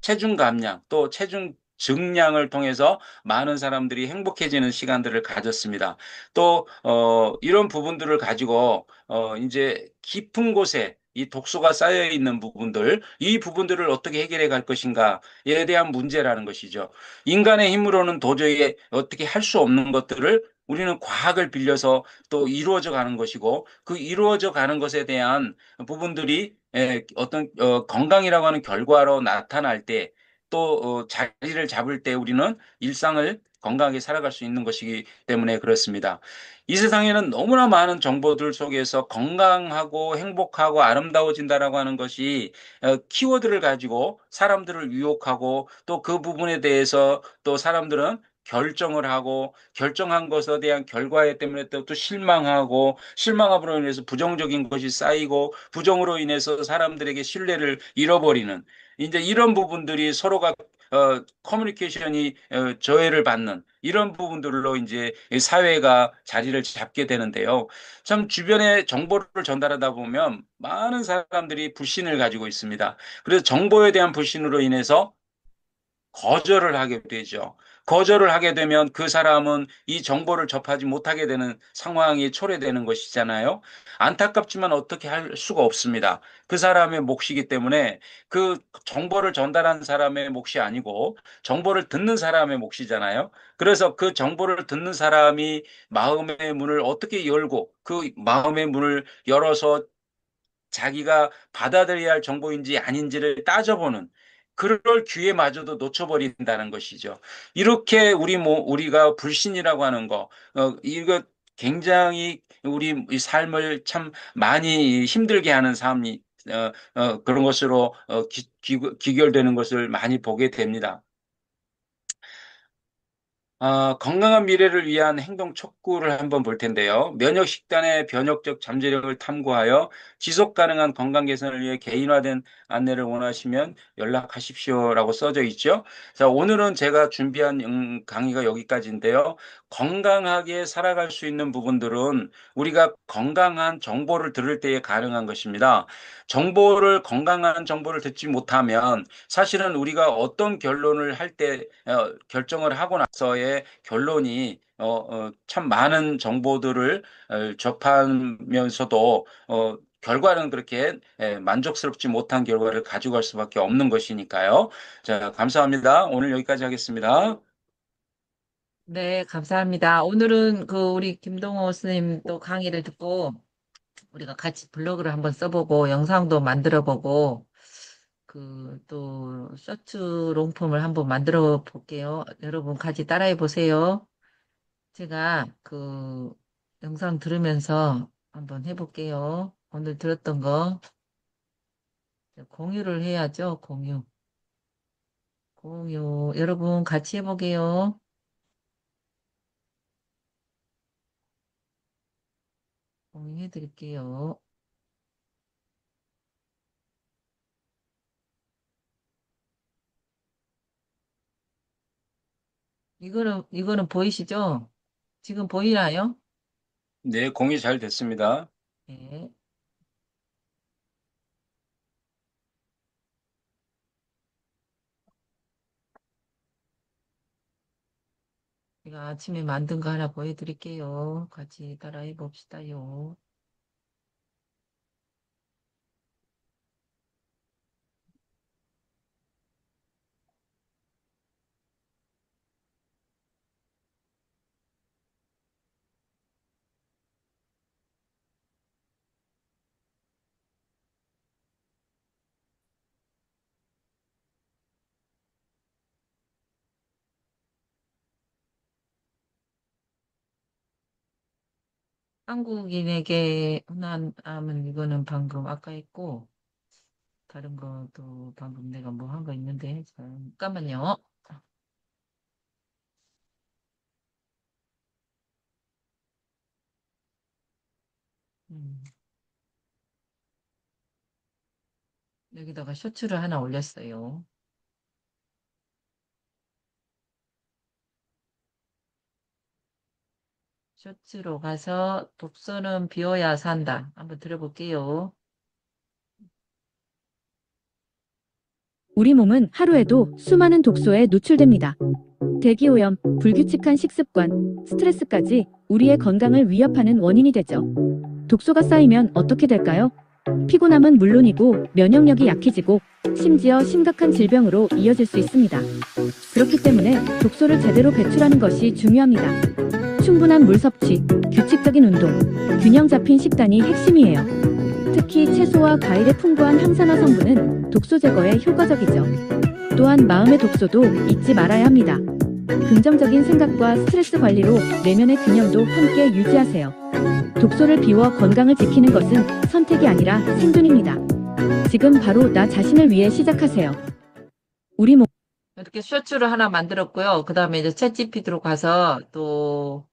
체중 감량 또 체중 증량을 통해서 많은 사람들이 행복해지는 시간들을 가졌습니다. 또 이런 부분들을 가지고 이제 깊은 곳에 이 독소가 쌓여 있는 부분들, 이 부분들을 어떻게 해결해 갈 것인가에 대한 문제라는 것이죠. 인간의 힘으로는 도저히 어떻게 할 수 없는 것들을 우리는 과학을 빌려서 또 이루어져 가는 것이고 그 이루어져 가는 것에 대한 부분들이 어떤 건강이라고 하는 결과로 나타날 때 또 자리를 잡을 때 우리는 일상을 건강하게 살아갈 수 있는 것이기 때문에 그렇습니다. 이 세상에는 너무나 많은 정보들 속에서 건강하고 행복하고 아름다워진다라고 하는 것이 키워드를 가지고 사람들을 유혹하고 또 그 부분에 대해서 또 사람들은 결정을 하고 결정한 것에 대한 결과에 때문에 또 실망하고 실망함으로 인해서 부정적인 것이 쌓이고 부정으로 인해서 사람들에게 신뢰를 잃어버리는 이제 이런 부분들이 서로가 커뮤니케이션이 저해를 받는 이런 부분들로 이제 사회가 자리를 잡게 되는데요. 참 주변에 정보를 전달하다 보면 많은 사람들이 불신을 가지고 있습니다. 그래서 정보에 대한 불신으로 인해서 거절을 하게 되죠. 거절을 하게 되면 그 사람은 이 정보를 접하지 못하게 되는 상황이 초래되는 것이잖아요. 안타깝지만 어떻게 할 수가 없습니다. 그 사람의 몫이기 때문에 그 정보를 전달한 사람의 몫이 아니고 정보를 듣는 사람의 몫이잖아요. 그래서 그 정보를 듣는 사람이 마음의 문을 어떻게 열고 그 마음의 문을 열어서 자기가 받아들여야 할 정보인지 아닌지를 따져보는 그럴 기회마저도 놓쳐버린다는 것이죠. 이렇게 우리가 불신이라고 하는 거, 이거 굉장히 우리 이 삶을 참 많이 힘들게 하는 삶이, 그런 것으로 귀결되는 것을 많이 보게 됩니다. 건강한 미래를 위한 행동 촉구를 한번 볼 텐데요. 면역 식단의 변혁적 잠재력을 탐구하여 지속 가능한 건강 개선을 위해 개인화된 안내를 원하시면 연락하십시오라고 써져 있죠. 자, 오늘은 제가 준비한 강의가 여기까지인데요. 건강하게 살아갈 수 있는 부분들은 우리가 건강한 정보를 들을 때에 가능한 것입니다. 건강한 정보를 듣지 못하면 사실은 우리가 어떤 결론을 할 때 결정을 하고 나서의 결론이 참 많은 정보들을 접하면서도 결과는 그렇게 만족스럽지 못한 결과를 가지고 갈 수밖에 없는 것이니까요. 자, 감사합니다. 오늘 여기까지 하겠습니다. 네, 감사합니다. 오늘은 우리 김동호 스님 또 강의를 듣고 우리가 같이 블로그를 한번 써보고 영상도 만들어보고 또 셔츠 롱폼을 한번 만들어 볼게요. 여러분 같이 따라해 보세요. 제가 영상 들으면서 한번 해볼게요. 오늘 들었던 거 공유를 해야죠. 공유. 공유. 여러분 같이 해보게요. 공유해 드릴게요. 이거는 보이시죠? 지금 보이나요? 네, 공유 잘 됐습니다. 네. 제가 아침에 만든 거 하나 보여드릴게요. 같이 따라해 봅시다요. 한국인에게 흔한 이거는 방금 아까 했고, 다른 것도 방금 내가 뭐 한 거 있는데, 잠깐만요. 음, 여기다가 쇼츠를 하나 올렸어요. 쇼츠로 가서 독서는 비워야 산다. 한번 들어볼게요. 우리 몸은 하루에도 수많은 독소에 노출됩니다. 대기오염, 불규칙한 식습관, 스트레스까지 우리의 건강을 위협하는 원인이 되죠. 독소가 쌓이면 어떻게 될까요? 피곤함은 물론이고 면역력이 약해지고 심지어 심각한 질병으로 이어질 수 있습니다. 그렇기 때문에 독소를 제대로 배출하는 것이 중요합니다. 충분한 물 섭취, 규칙적인 운동, 균형 잡힌 식단이 핵심이에요. 특히 채소와 과일의 풍부한 항산화 성분은 독소 제거에 효과적이죠. 또한 마음의 독소도 잊지 말아야 합니다. 긍정적인 생각과 스트레스 관리로 내면의 균형도 함께 유지하세요. 독소를 비워 건강을 지키는 것은 선택이 아니라 생존입니다. 지금 바로 나 자신을 위해 시작하세요. 우리 몸 이렇게 쇼츠를 하나 만들었고요. 그 다음에 이제 챗GPT로 가서 또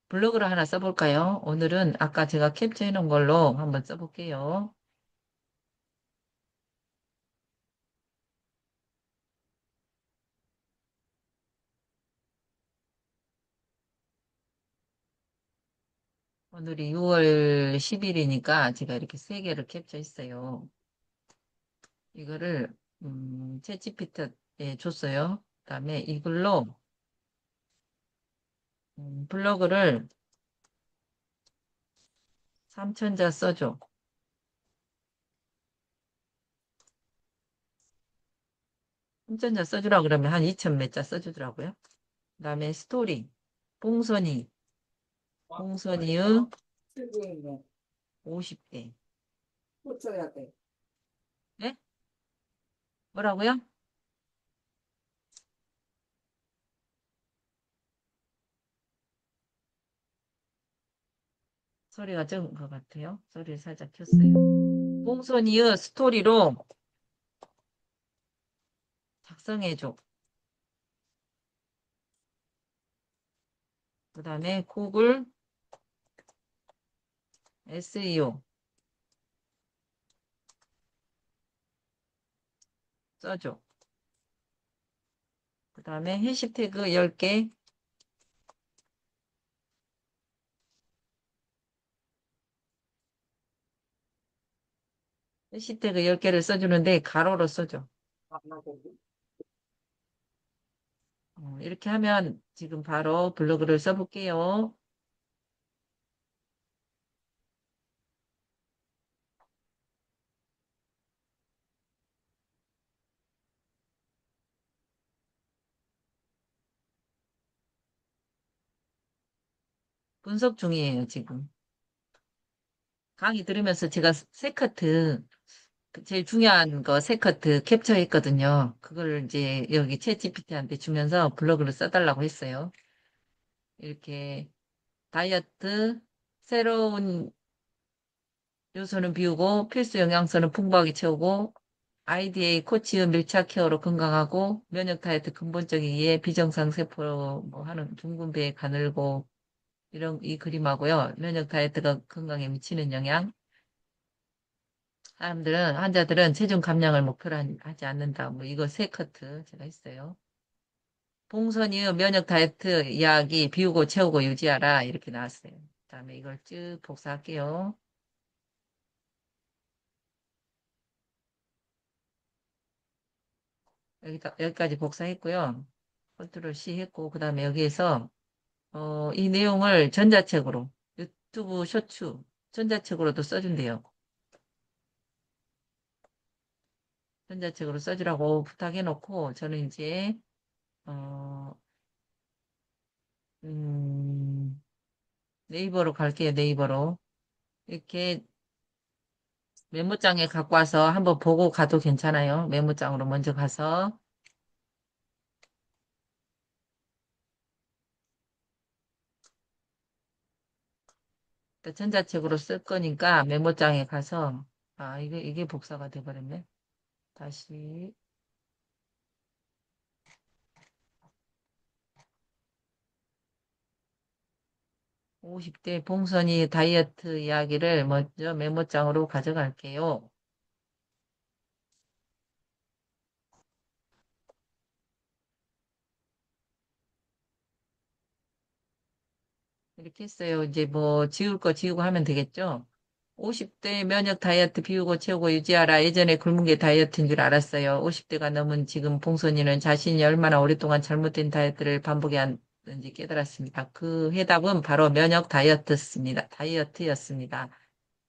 블로그를 하나 써볼까요? 오늘은 아까 제가 캡처해 놓은 걸로 한번 써볼게요. 오늘이 6월 10일이니까 제가 이렇게 세 개를 캡처했어요. 이거를 챗GPT에 줬어요. 그다음에 이걸로 블로그를 3천자 써줘. 3천자 써주라 그러면 한 2천 몇 자 써주더라고요. 그다음에 스토리 봉선이의 50대. 네? 뭐라고요? 소리가 적은 것 같아요. 소리를 살짝 켰어요. 봉선이의 스토리로 작성해줘. 그 다음에 구글 SEO 써줘. 그 다음에 해시태그 10개. 해시태그 10개를 써주는데 가로로 써줘. 이렇게 하면 지금 바로 블로그를 써볼게요. 분석 중이에요, 지금. 강의 들으면서 제가 세 커트, 제일 중요한 거 세 커트 캡처했거든요. 그걸 이제 여기 챗GPT한테 주면서 블로그를 써달라고 했어요. 이렇게 다이어트, 새로운 요소는 비우고 필수 영양소는 풍부하게 채우고 IDA 코치의 밀착 케어로 건강하고 면역 다이어트 근본적인 이해 비정상 세포 뭐 하는 중분비에 가늘고 이런 이 그림하고요. 면역 다이어트가 건강에 미치는 영향. 환자들은 체중 감량을 목표로 하지 않는다. 뭐 이거 세 커트 제가 했어요. 봉선이의 면역 다이어트 이야기 비우고 채우고 유지하라 이렇게 나왔어요. 그다음에 이걸 쭉 복사할게요. 여기까지 복사했고요. 컨트롤 C 했고 그다음에 여기에서 이 내용을 전자책으로 유튜브 쇼츠 전자책으로도 써준대요. 전자책으로 써주라고 부탁해놓고 저는 이제 어, 네이버로 갈게요. 네이버로 이렇게 메모장에 갖고 와서 한번 보고 가도 괜찮아요. 메모장으로 먼저 가서 일단 전자책으로 쓸 거니까 메모장에 가서 이게 복사가 돼버렸네. 다시 50대 봉선이 다이어트 이야기를 먼저 메모장으로 가져갈게요. 이렇게 했어요. 이제 뭐 지울 거 지우고 하면 되겠죠? 50대 면역 다이어트 비우고 채우고 유지하라. 예전에 굶은 게 다이어트인 줄 알았어요. 50대가 넘은 지금 봉선이는 자신이 얼마나 오랫동안 잘못된 다이어트를 반복했는지 깨달았습니다. 그 해답은 바로 면역 다이어트였습니다.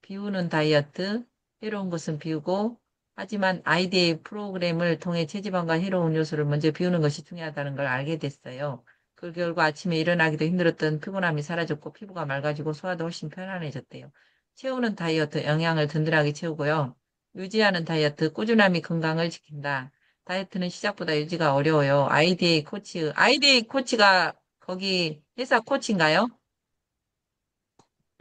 비우는 다이어트, 해로운 것은 비우고, 하지만 아이디의 프로그램을 통해 체지방과 해로운 요소를 먼저 비우는 것이 중요하다는 걸 알게 됐어요. 그 결과 아침에 일어나기도 힘들었던 피곤함이 사라졌고 피부가 맑아지고 소화도 훨씬 편안해졌대요. 채우는 다이어트, 영양을 든든하게 채우고요. 유지하는 다이어트, 꾸준함이 건강을 지킨다. 다이어트는 시작보다 유지가 어려워요. 아이디에이 코치가 거기 회사 코치인가요?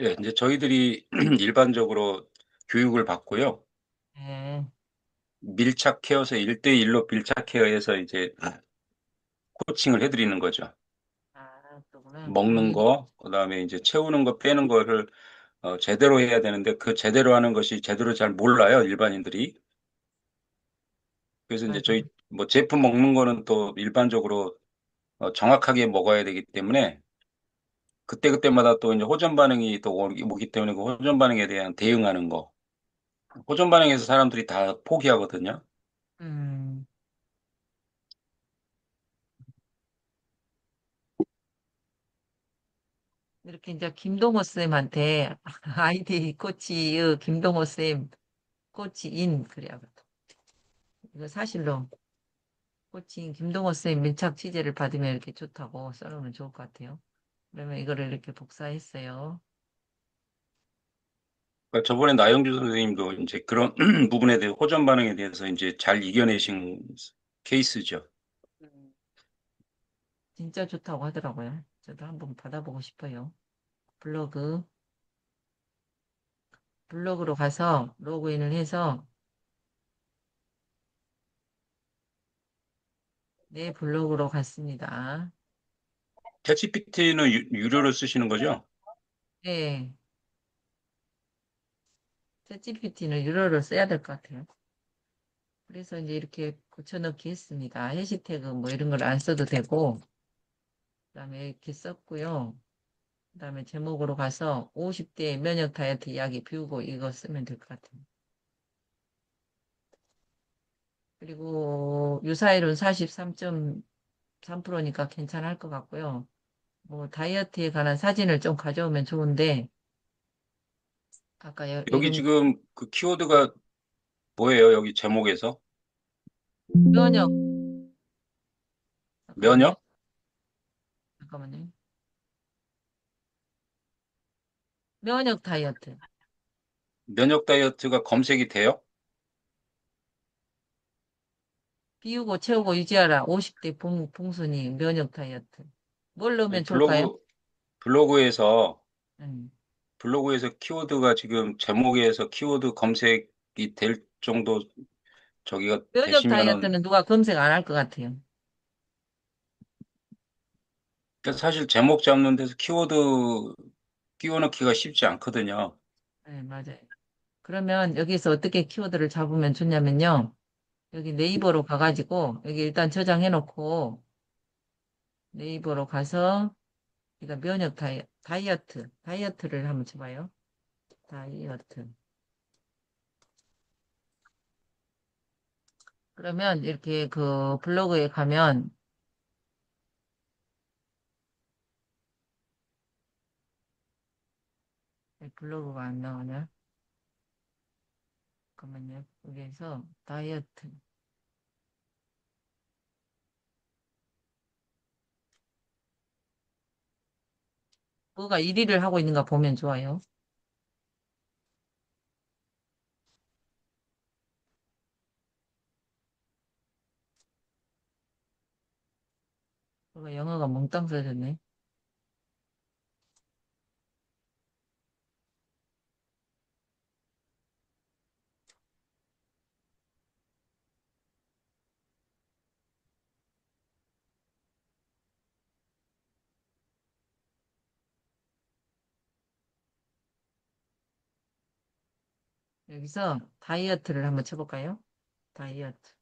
예, 이제 저희들이 일반적으로 교육을 받고요. 네. 밀착 케어에서 1대1로 밀착 케어해서 이제 코칭을 해드리는 거죠. 그러구나. 먹는 거, 그다음에 이제 채우는 거, 빼는 거를 제대로 해야 되는데 그 제대로 하는 것이 제대로 잘 몰라요, 일반인들이. 그래서 이제 맞아요. 저희 뭐 제품 먹는 거는 또 일반적으로 정확하게 먹어야 되기 때문에 그때그때마다 또 이제 호전 반응이 또 오기 때문에 그 호전 반응에 대한 대응하는 거. 호전 반응에서 사람들이 다 포기하거든요. 음. 이렇게 이제 김동호 쌤한테 아이디 코치의 김동호 쌤 코치인 그래야 이거 사실로 코치인 김동호 쌤 밀착 취재를 받으면 이렇게 좋다고 써놓으면 좋을 것 같아요. 그러면 이거를 이렇게 복사했어요. 그러니까 저번에 나영주 선생님도 이제 그런 부분에 대해 호전 반응에 대해서 이제 잘 이겨내신 케이스죠. 진짜 좋다고 하더라고요. 저도 한번 받아보고 싶어요. 블로그 블로그로 가서 로그인을 해서 내 블로그로 갔습니다. 챗GPT는 유료로 쓰시는 거죠? 네. 챗GPT는 유료를 써야 될 것 같아요. 그래서 이제 이렇게 고쳐넣기 했습니다. 해시태그 뭐 이런 걸 안 써도 되고, 그다음에 이렇게 썼고요. 그다음에 제목으로 가서 50대 면역 다이어트 이야기 비우고 이거 쓰면 될 것 같아요. 그리고 유사일은 43.3%니까 괜찮을 것 같고요. 뭐 다이어트에 관한 사진을 좀 가져오면 좋은데, 아까 여기 이런 지금 그 키워드가 뭐예요? 여기 제목에서 면역, 잠깐만요. 면역? 잠깐만요. 면역 다이어트. 면역 다이어트가 검색이 돼요? 비우고 채우고 유지하라. 50대 봉순이 면역 다이어트. 뭘 아니, 넣으면 좋을까요? 블로그에서 음. 블로그에서 키워드가 지금 제목에서 키워드 검색이 될 정도 저기가 면역 되시면은 다이어트는 누가 검색 안 할 것 같아요. 그러니까 사실 제목 잡는 데서 키워드 끼워 넣기가 쉽지 않거든요. 네, 맞아요. 그러면 여기서 어떻게 키워드를 잡으면 좋냐면요. 여기 네이버로 가가지고 여기 일단 저장해 놓고 네이버로 가서 우리가 면역 다이어트를 한번 쳐봐요. 다이어트. 그러면 이렇게 그 블로그에 가면 블로그가 안 나오냐? 잠깐만요. 여기에서 다이어트. 뭐가 1위를 하고 있는가 보면 좋아요. 뭐가 영어가 몽땅 써졌네. 여기서 다이어트를 한번 쳐볼까요? 다이어트.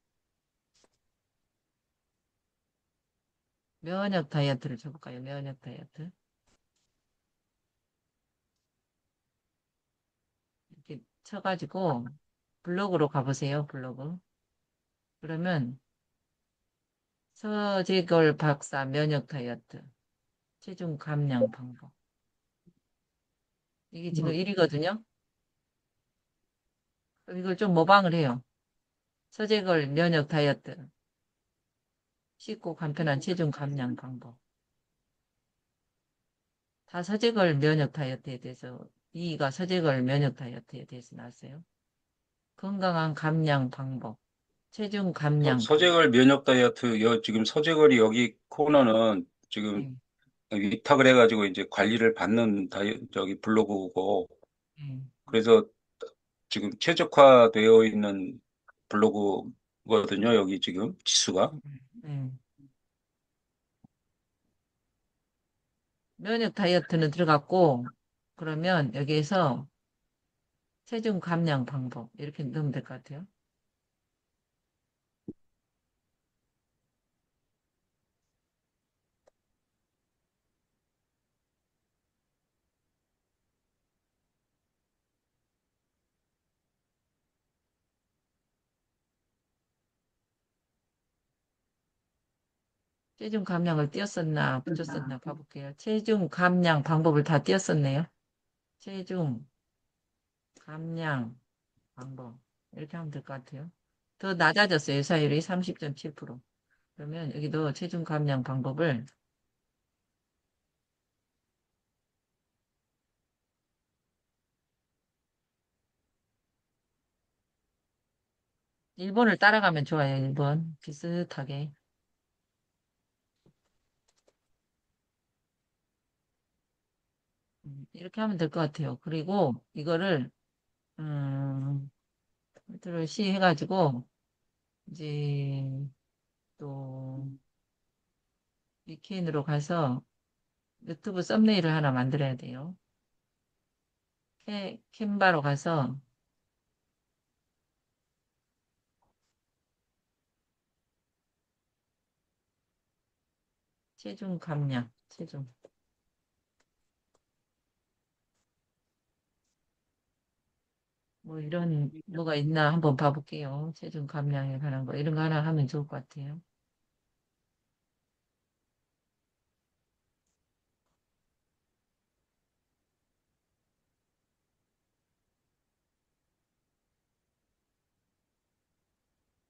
면역 다이어트를 쳐볼까요? 면역 다이어트. 이렇게 쳐가지고 블로그로 가보세요. 블로그. 그러면 서재걸 박사 면역 다이어트. 체중 감량 방법. 이게 지금 1위거든요. 그럼 이걸 좀 모방을 해요. 서재걸 면역 다이어트. 쉽고 간편한 체중 감량 방법. 다 서재걸 면역 다이어트에 대해서 2위가 서재걸 면역 다이어트에 대해서 나왔어요. 건강한 감량 방법. 체중 감량 방법. 서재걸 면역 다이어트 지금 서재걸이 여기 코너는 지금 네, 위탁을 해가지고 이제 관리를 받는 저기 블로그고 네, 그래서 지금 최적화되어 있는 블로그거든요. 여기 지금 지수가. 네. 면역 다이어트는 들어갔고 그러면 여기에서 체중 감량 방법 이렇게 넣으면 될 것 같아요. 체중 감량을 띄었었나 붙였었나 봐볼게요. 체중 감량 방법을 다 띄었었네요. 체중 감량 방법 이렇게 하면 될 것 같아요. 더 낮아졌어요. 유사율이 30.7%. 그러면 여기도 체중 감량 방법을 일본을 따라가면 좋아요. 일본 비슷하게. 이렇게 하면 될 것 같아요. 그리고 이거를 컨트롤 C 해가지고 이제 또 위켄으로 가서 유튜브 썸네일을 하나 만들어야 돼요. 캔바로 가서 체중 감량, 체중. 뭐 이런 뭐가 있나 한번 봐볼게요. 체중 감량에 관한 거 이런 거 하나 하면 좋을 것 같아요.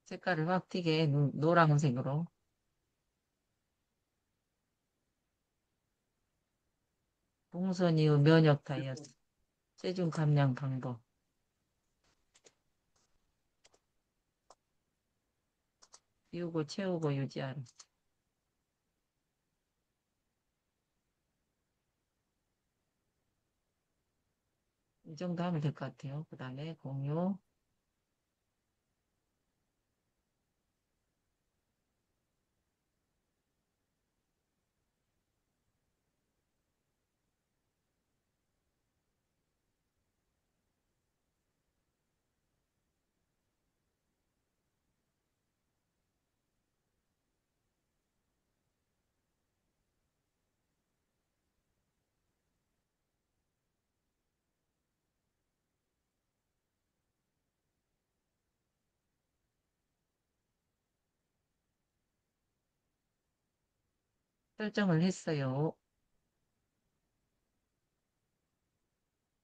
색깔을 확 튀게 노란색으로. 동선 이후 면역 다이어트, 체중 감량 방법. 비우고 채우고 유지하는. 이 정도 하면 될 것 같아요. 그 다음에 공유. 설정을 했어요.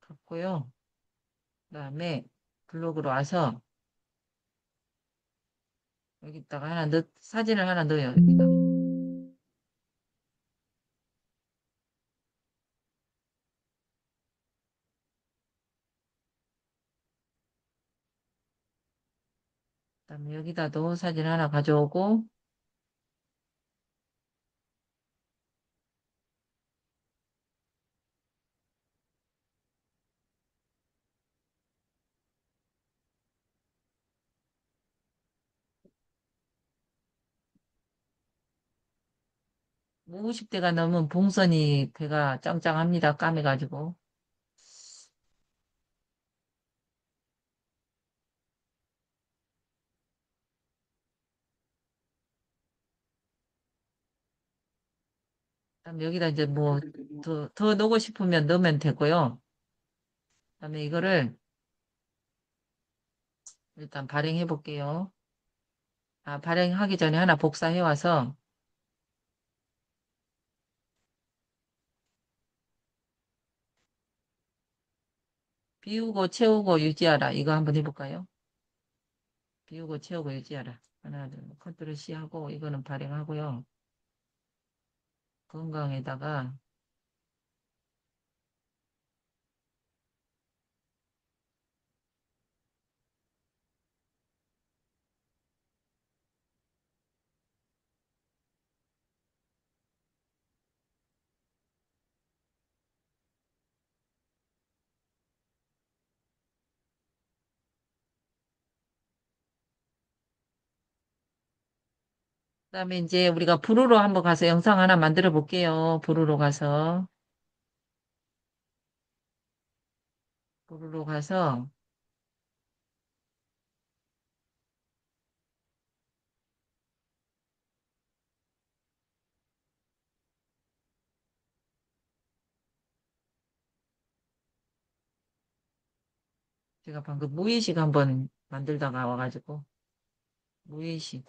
갔고요. 그 다음에 블록으로 와서 여기다가 사진을 하나 넣어요. 여기다. 그다음에 여기다도 사진 하나 가져오고 뭐 50대가 넘은 봉선이 배가 짱짱합니다. 까매가지고. 그다음에 여기다 이제 뭐 더 넣고 싶으면 넣으면 되고요. 그다음에 이거를 일단 발행해 볼게요. 아, 발행하기 전에 하나 복사해 와서 비우고 채우고 유지하라. 이거 한번 해볼까요? 비우고 채우고 유지하라. 하나, 둘, 컨트롤 C 하고 이거는 발행하고요. 건강에다가 그다음에 이제 우리가 부루로 한번 가서 영상 하나 만들어 볼게요. 부루로 가서 부루로 가서 제가 방금 무의식 한번 만들다가 와가지고 무의식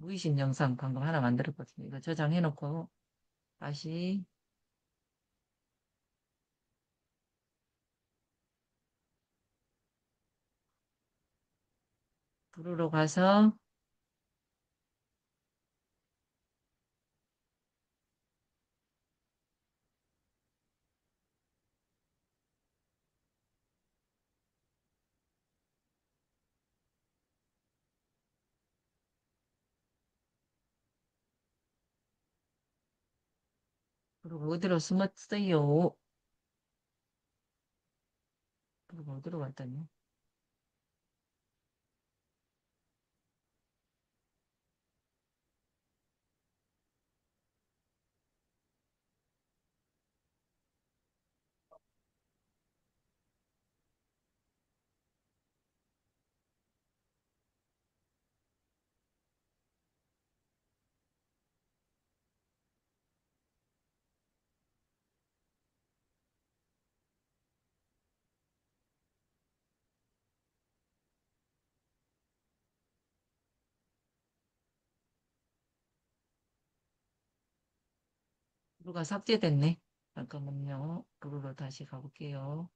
무의식 영상 방금 하나 만들었거든요. 이거 저장해 놓고 다시 부루로 가서 부루가 어디로 숨었어요? 부루가 어디로 갔다니? 부루가 삭제됐네. 잠깐만요. 부루로 다시 가볼게요.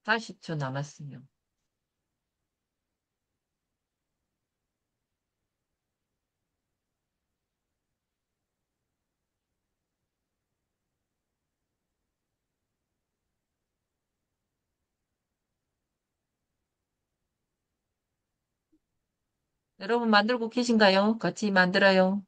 40초 남았어요. 여러분 만들고 계신가요? 같이 만들어요.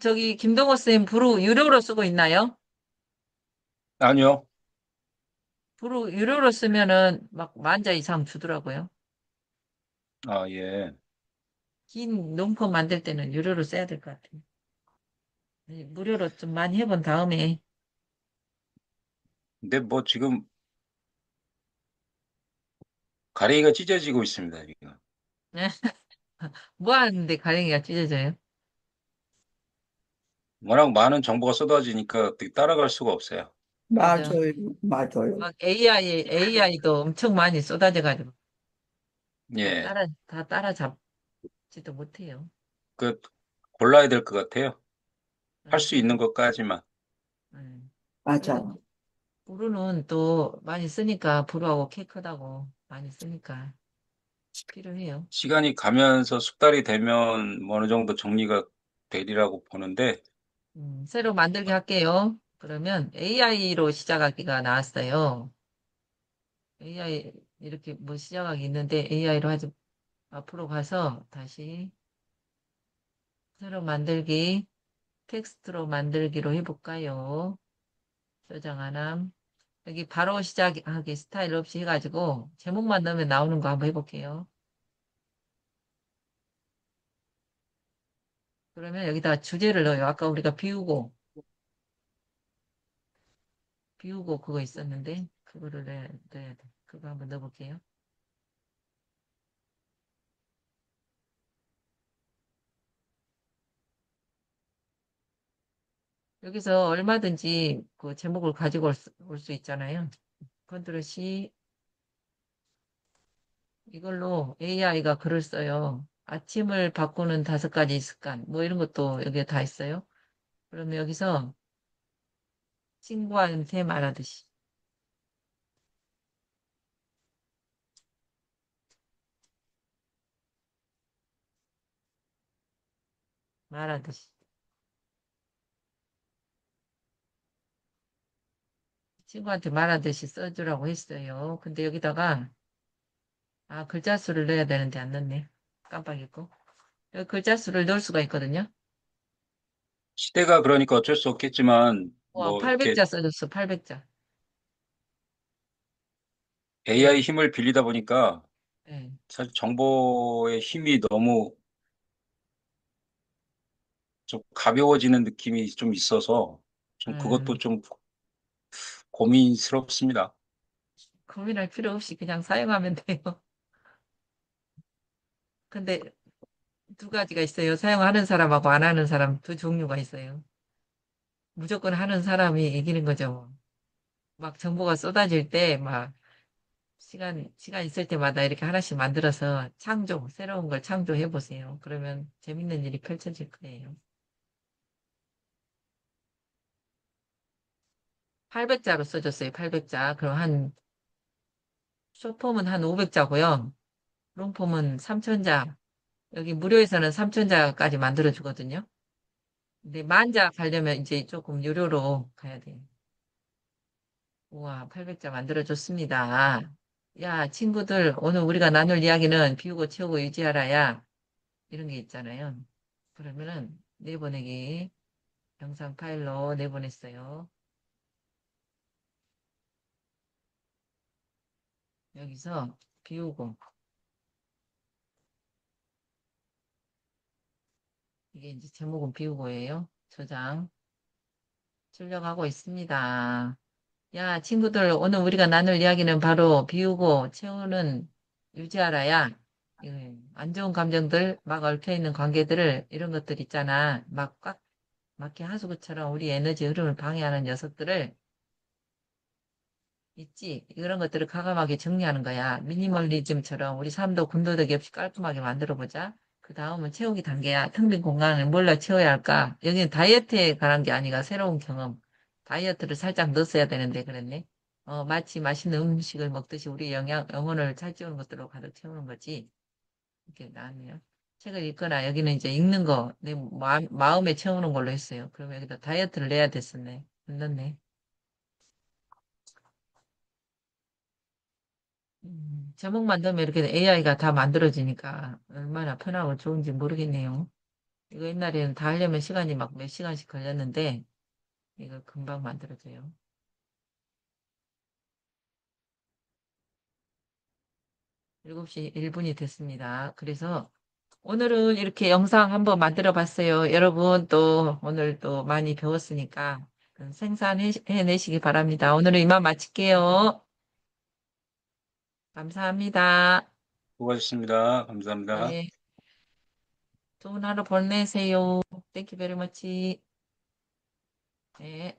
저기 김동호 쌤 브루 유료로 쓰고 있나요? 아니요. 브루 유료로 쓰면은 막 만자 이상 주더라고요. 아, 예. 긴 롱폼 만들 때는 유료로 써야 될 것 같아요. 네, 무료로 좀 많이 해본 다음에 근데 뭐 지금 가랭이가 찢어지고 있습니다, 지금. 뭐 하는데 가랭이가 찢어져요? 워낙 많은 정보가 쏟아지니까 어떻게 따라갈 수가 없어요. 맞아. 맞아요, 맞아요. 막 AI도 엄청 많이 쏟아져가지고 예. 다 따라잡지도 못해요. 그, 골라야 될 것 같아요. 할 수 있는 그래서 것까지만. 그리고 맞아요. 브루는 또 많이 쓰니까 브루하고 케이크하고 많이 쓰니까 필요해요. 시간이 가면서 숙달이 되면 뭐 어느 정도 정리가 되리라고 보는데, 새로 만들게 할게요. 그러면 AI로 시작하기가 나왔어요. AI 이렇게 뭐 시작하기 있는데 AI로 하지 앞으로 가서 다시 새로 만들기 텍스트로 만들기로 해볼까요? 저장 안함. 여기 바로 시작하기 스타일 없이 해가지고 제목만 넣으면 나오는 거 한번 해볼게요. 그러면 여기다 주제를 넣어요. 아까 우리가 비우고 그거 있었는데 그거를 넣어야 돼. 그거 한번 넣어볼게요. 여기서 얼마든지 그 제목을 가지고 올 수 있잖아요. 컨트롤 C 이걸로 AI가 글을 써요. 아침을 바꾸는 5가지 습관 뭐 이런 것도 여기에 다 있어요. 그러면 여기서 친구한테 말하듯이 말하듯이 친구한테 말하듯이 써주라고 했어요. 근데 여기다가 글자 수를 넣어야 되는데 안 넣네. 깜빡했고 여기 글자 수를 넣을 수가 있거든요. 시대가 그러니까 어쩔 수 없겠지만, 와 뭐 이렇게 800자 써줬어. 800자. AI 힘을 빌리다 보니까 네. 사실 정보의 힘이 너무 좀 가벼워지는 느낌이 좀 있어서 좀 그것도 음, 좀 고민스럽습니다. 고민할 필요 없이 그냥 사용하면 돼요. 근데 두 가지가 있어요. 사용하는 사람하고 안 하는 사람 두 종류가 있어요. 무조건 하는 사람이 이기는 거죠. 막 정보가 쏟아질 때 막 시간 있을 때마다 이렇게 하나씩 만들어서 새로운 걸 창조해 보세요. 그러면 재밌는 일이 펼쳐질 거예요. 800자로 써줬어요. 800자. 그럼 쇼폼은 한 500자고요. 롱폼은 3000자. 여기 무료에서는 3000자까지 만들어주거든요. 근데 만자 가려면 이제 조금 유료로 가야 돼요. 우와, 800자 만들어줬습니다. 야, 친구들, 오늘 우리가 나눌 이야기는 비우고 채우고 유지하라야. 이런 게 있잖아요. 그러면은 내보내기 영상 파일로 내보냈어요. 여기서 비우고, 이게 이제 제목은 비우고예요. 저장. 출력하고 있습니다. 야, 친구들, 오늘 우리가 나눌 이야기는 바로 비우고 채우는 유지하라야. 안 좋은 감정들, 막 얽혀있는 관계들을, 이런 것들 있잖아. 막 꽉 막힌 하수구처럼 우리 에너지 흐름을 방해하는 녀석들을 있지. 이런 것들을 과감하게 정리하는 거야. 미니멀리즘처럼 우리 삶도 군더더기 없이 깔끔하게 만들어보자. 그 다음은 채우기 단계야. 텅 빈 공간을 뭘로 채워야 할까? 여기는 다이어트에 관한 게 아니라 새로운 경험. 다이어트를 살짝 넣었어야 되는데 그랬네. 마치 맛있는 음식을 먹듯이 우리 영혼을 찰지우는 것들로 가득 채우는 거지. 이렇게 나왔네요. 책을 읽거나 여기는 이제 읽는 거, 내 마음에 채우는 걸로 했어요. 그럼 여기다 다이어트를 내야 됐었네. 안 넣네. 제목만 넣으면 이렇게 AI가 다 만들어지니까 얼마나 편하고 좋은지 모르겠네요. 이거 옛날에는 다 하려면 시간이 막 몇 시간씩 걸렸는데, 이거 금방 만들어져요. 7시 1분이 됐습니다. 그래서 오늘은 이렇게 영상 한번 만들어 봤어요. 여러분 또 오늘 또 많이 배웠으니까 생산해내시기 바랍니다. 오늘은 이만 마칠게요. 감사합니다. 수고하셨습니다. 감사합니다. 네, 좋은 하루 보내세요. Thank you very much. 네.